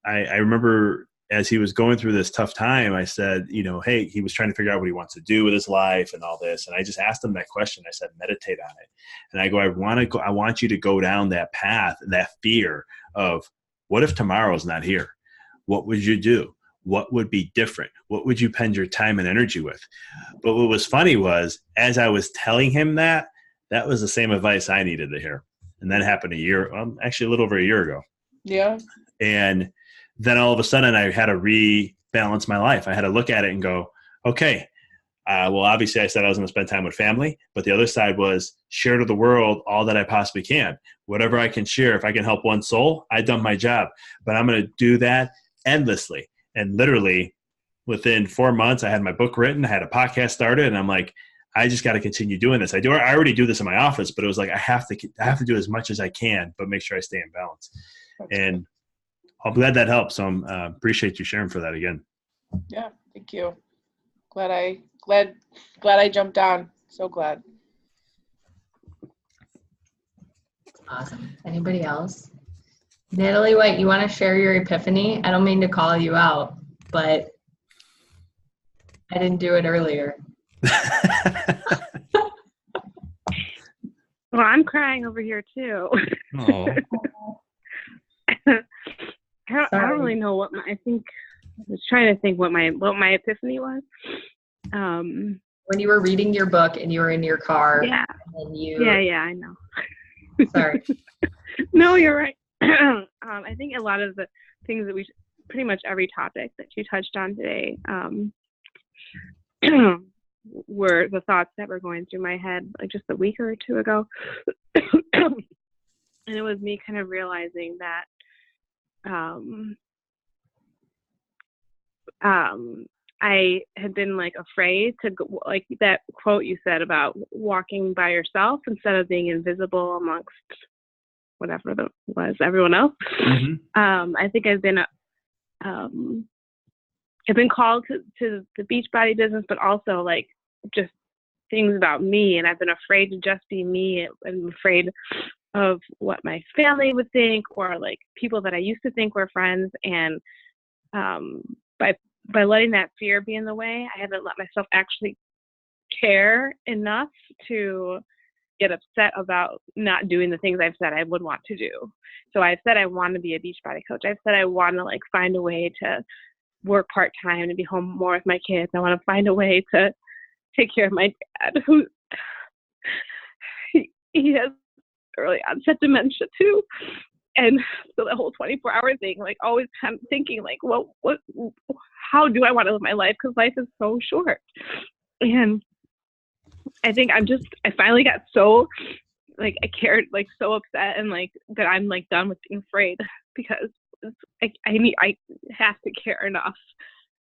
I remember as he was going through this tough time, I said, hey, he was trying to figure out what he wants to do with his life and all this. And I just asked him that question. I said, meditate on it. And I go, I want you to go down that path, that fear of, what if tomorrow's not here? What would you do? What would be different? What would you spend your time and energy with? But what was funny was, as I was telling him that was the same advice I needed to hear. And that happened actually a little over a year ago. Yeah. And then all of a sudden I had to rebalance my life. I had to look at it and go, okay, well, obviously I said I was going to spend time with family, but the other side was share to the world all that I possibly can. Whatever I can share, if I can help one soul, I've done my job. But I'm going to do that endlessly. And literally within 4 months, I had my book written, I had a podcast started, and I'm like, I just got to continue doing this. I already do this in my office, but it was like, I have to do as much as I can, but make sure I stay in balance. That's and good. I'm glad that helps. So appreciate you sharing for that again. Yeah, thank you. Glad I jumped on. So glad. Awesome. Anybody else? Natalie, what, you want to share your epiphany? I don't mean to call you out, but I didn't do it earlier. Well, I'm crying over here too. Oh. I don't really know I was trying to think what my epiphany was. When you were reading your book and you were in your car. Yeah. And Yeah, I know. Sorry. No, you're right. I think a lot of the things that pretty much every topic that you touched on today, were the thoughts that were going through my head like just a week or two ago. And it was me kind of realizing that I had been like afraid to go, like that quote you said about walking by yourself instead of being invisible amongst whatever that was, everyone else. Mm-hmm. I think I've been called to the Beachbody business, but also like just things about me, and I've been afraid to just be me. I'm afraid of what my family would think, or like people that I used to think were friends. And by letting that fear be in the way, I haven't let myself actually care enough to get upset about not doing the things I've said I would want to do. So I've said I want to be a Beachbody coach. I've said I want to like find a way to work part-time and be home more with my kids. I want to find a way to take care of my dad, who he has early onset dementia too. And so the whole 24-hour thing, like always kind of thinking like, well, how do I want to live my life? Because life is so short. And I think I finally got so like, I cared, like so upset and like that I'm like done with being afraid, because I have to care enough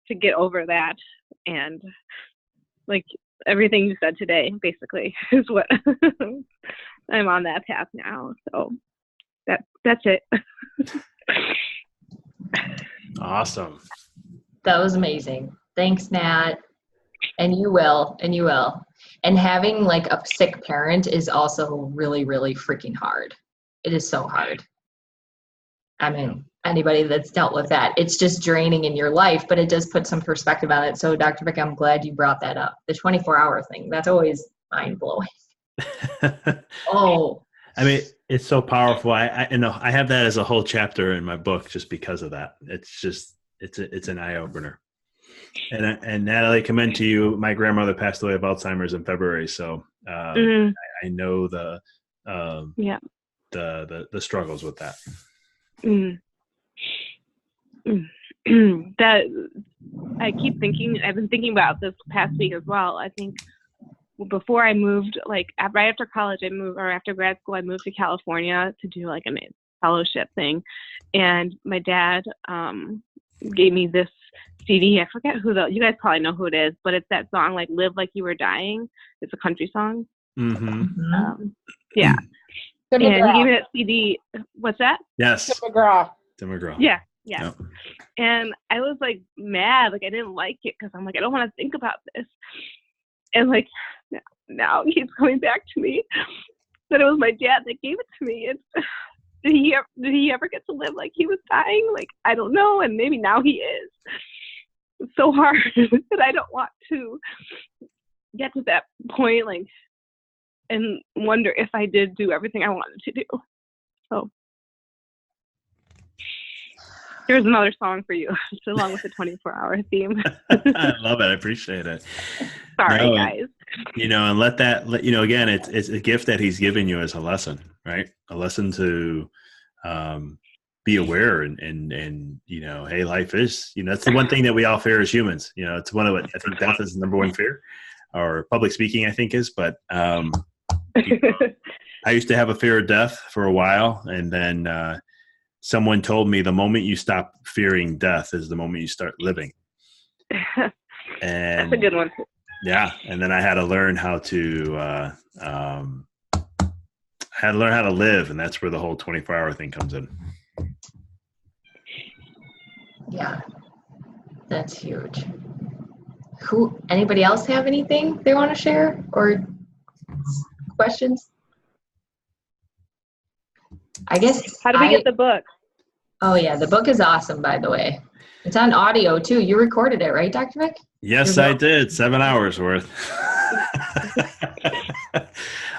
to get over that. And like everything you said today basically is what I'm on that path now. So that's it. Awesome. That was amazing. Thanks, Nat. And you will. And having like a sick parent is also really, really freaking hard. It is so hard. I mean, anybody that's dealt with that, it's just draining in your life, but it does put some perspective on it. So Dr. Vic, I'm glad you brought that up. The 24-hour thing, that's always mind blowing. Oh, I mean, it's so powerful. I know I have that as a whole chapter in my book just because of that. It's just, it's an eye opener. And Natalie, commend to you. My grandmother passed away of Alzheimer's in February, so I know the struggles with that. That I keep thinking. I've been thinking about this past week as well. I think before I moved, like right after college, after grad school, I moved to California to do like a fellowship thing, and my dad gave me this CD. I forget you guys probably know who it is, but it's that song like "Live Like You Were Dying." It's a country song. Mm-hmm. Yeah. Tim And McGraw. he gave me that CD. What's that? Yes. Tim McGraw. Yeah. Yep. And I was like mad, like I didn't like it because I'm like, I don't want to think about this. And like now it keeps coming back to me that it was my dad that gave it to me. And did he ever get to live like he was dying? Like, I don't know. And maybe now he is. It's so hard that I don't want to get to that point, like, and wonder if I did do everything I wanted to do. So here's another song for you, along with the 24-hour theme. I love it. I appreciate it. Sorry, guys. And again, it's a gift that he's given you as a lesson, right? A lesson to be aware and hey, life is, that's the one thing that we all fear as humans. It's one of it. I think death is the number one fear, or public speaking, I think is, but I used to have a fear of death for a while. And then someone told me the moment you stop fearing death is the moment you start living. And that's a good one. Yeah. And then I had to learn how to, live. And that's where the whole 24-hour thing comes in. yeah. That's huge. Anybody else have anything they want to share or questions? I guess. How do we get the book? Oh yeah, the book is awesome, by the way. It's on audio too. You recorded it, right, Dr. Vic? Yes, I did. 7 hours worth.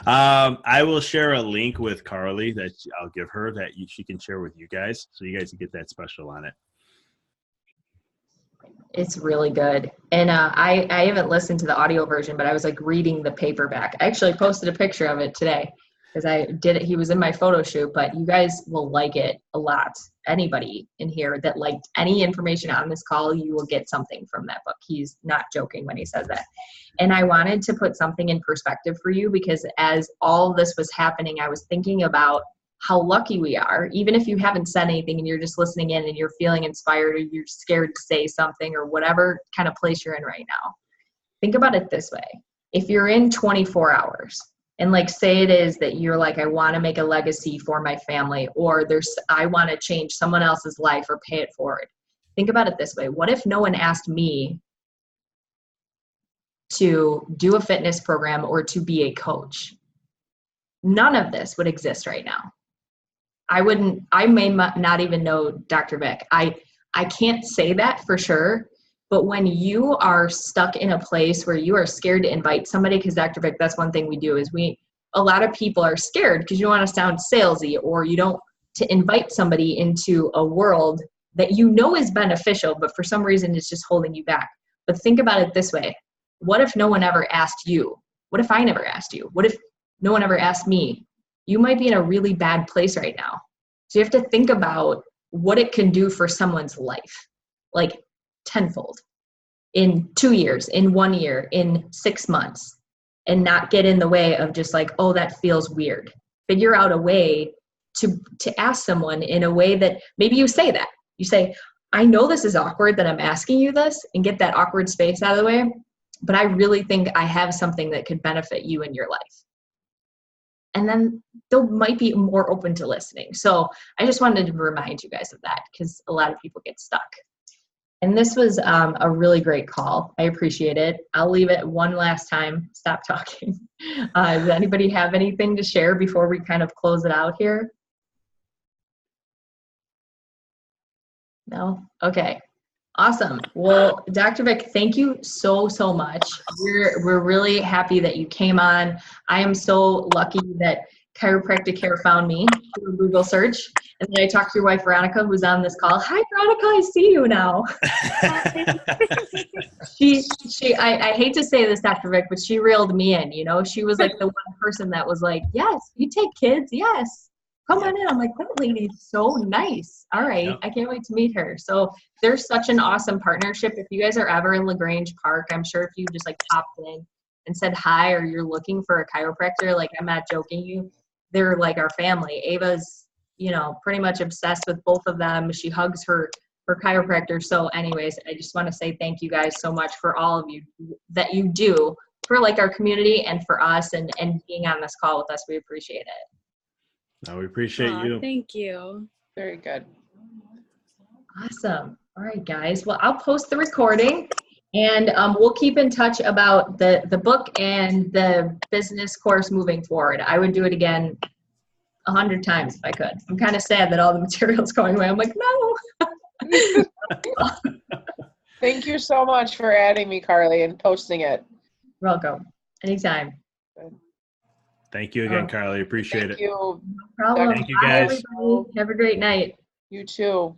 I will share a link with Carly that I'll give her that she can share with you guys, so you guys can get that special on it. It's really good. And I haven't listened to the audio version, but I was like reading the paperback. I actually posted a picture of it today because I did it. He was in my photo shoot, but you guys will like it a lot. Anybody in here that liked any information on this call, you will get something from that book. He's not joking when he says that. And I wanted to put something in perspective for you because as all this was happening, I was thinking about how lucky we are, even if you haven't said anything and you're just listening in and you're feeling inspired or you're scared to say something or whatever kind of place you're in right now. Think about it this way. If you're in 24 hours and like say it is that you're like, I want to make a legacy for my family, or I want to change someone else's life or pay it forward. Think about it this way. What if no one asked me to do a fitness program or to be a coach? None of this would exist right now. I may not even know Dr. Vic. I can't say that for sure, but when you are stuck in a place where you are scared to invite somebody, because Dr. Vic, that's one thing we do is a lot of people are scared because you don't want to sound salesy or you don't to invite somebody into a world that you know is beneficial, but for some reason it's just holding you back. But think about it this way. What if no one ever asked you? What if I never asked you? What if no one ever asked me? You might be in a really bad place right now. So you have to think about what it can do for someone's life, like tenfold, in 2 years, in 1 year, in 6 months, and not get in the way of just like, oh, that feels weird. Figure out a way to ask someone in a way that maybe you say that. You say, I know this is awkward that I'm asking you this, and get that awkward space out of the way, but I really think I have something that could benefit you in your life. And then they might be more open to listening. So I just wanted to remind you guys of that because a lot of people get stuck. And this was a really great call. I appreciate it. I'll leave it one last time. Stop talking. Does anybody have anything to share before we kind of close it out here? No? Okay. Awesome. Well, Dr. Vic, thank you so much. We're really happy that you came on. I am so lucky that Chiropractic Care found me through a Google search. And then I talked to your wife, Veronica, who's on this call. Hi, Veronica, I see you now. I hate to say this, Dr. Vic, but she reeled me in, you know? She was like the one person that was like, yes, you take kids, yes. Come on in. I'm like, that lady's so nice. All right. Yep. I can't wait to meet her. So there's such an awesome partnership. If you guys are ever in LaGrange Park, I'm sure if you just like popped in and said hi, or you're looking for a chiropractor, like I'm not joking you, they're like our family. Ava's, you know, pretty much obsessed with both of them. She hugs her chiropractor. So anyways, I just want to say thank you guys so much for all of you that you do for like our community and for us and being on this call with us. We appreciate it. No, we appreciate you. Thank you. Very good. Awesome. All right, guys. Well, I'll post the recording and we'll keep in touch about the book and the business course moving forward. I would do it again 100 times if I could. I'm kind of sad that all the material's going away. I'm like, no. Thank you so much for adding me, Carly, and posting it. You're welcome. Anytime. Thank you again, Carly. Appreciate it. Thank you. No problem. Thank you, Bye, guys. everybody. Have a great night. You too.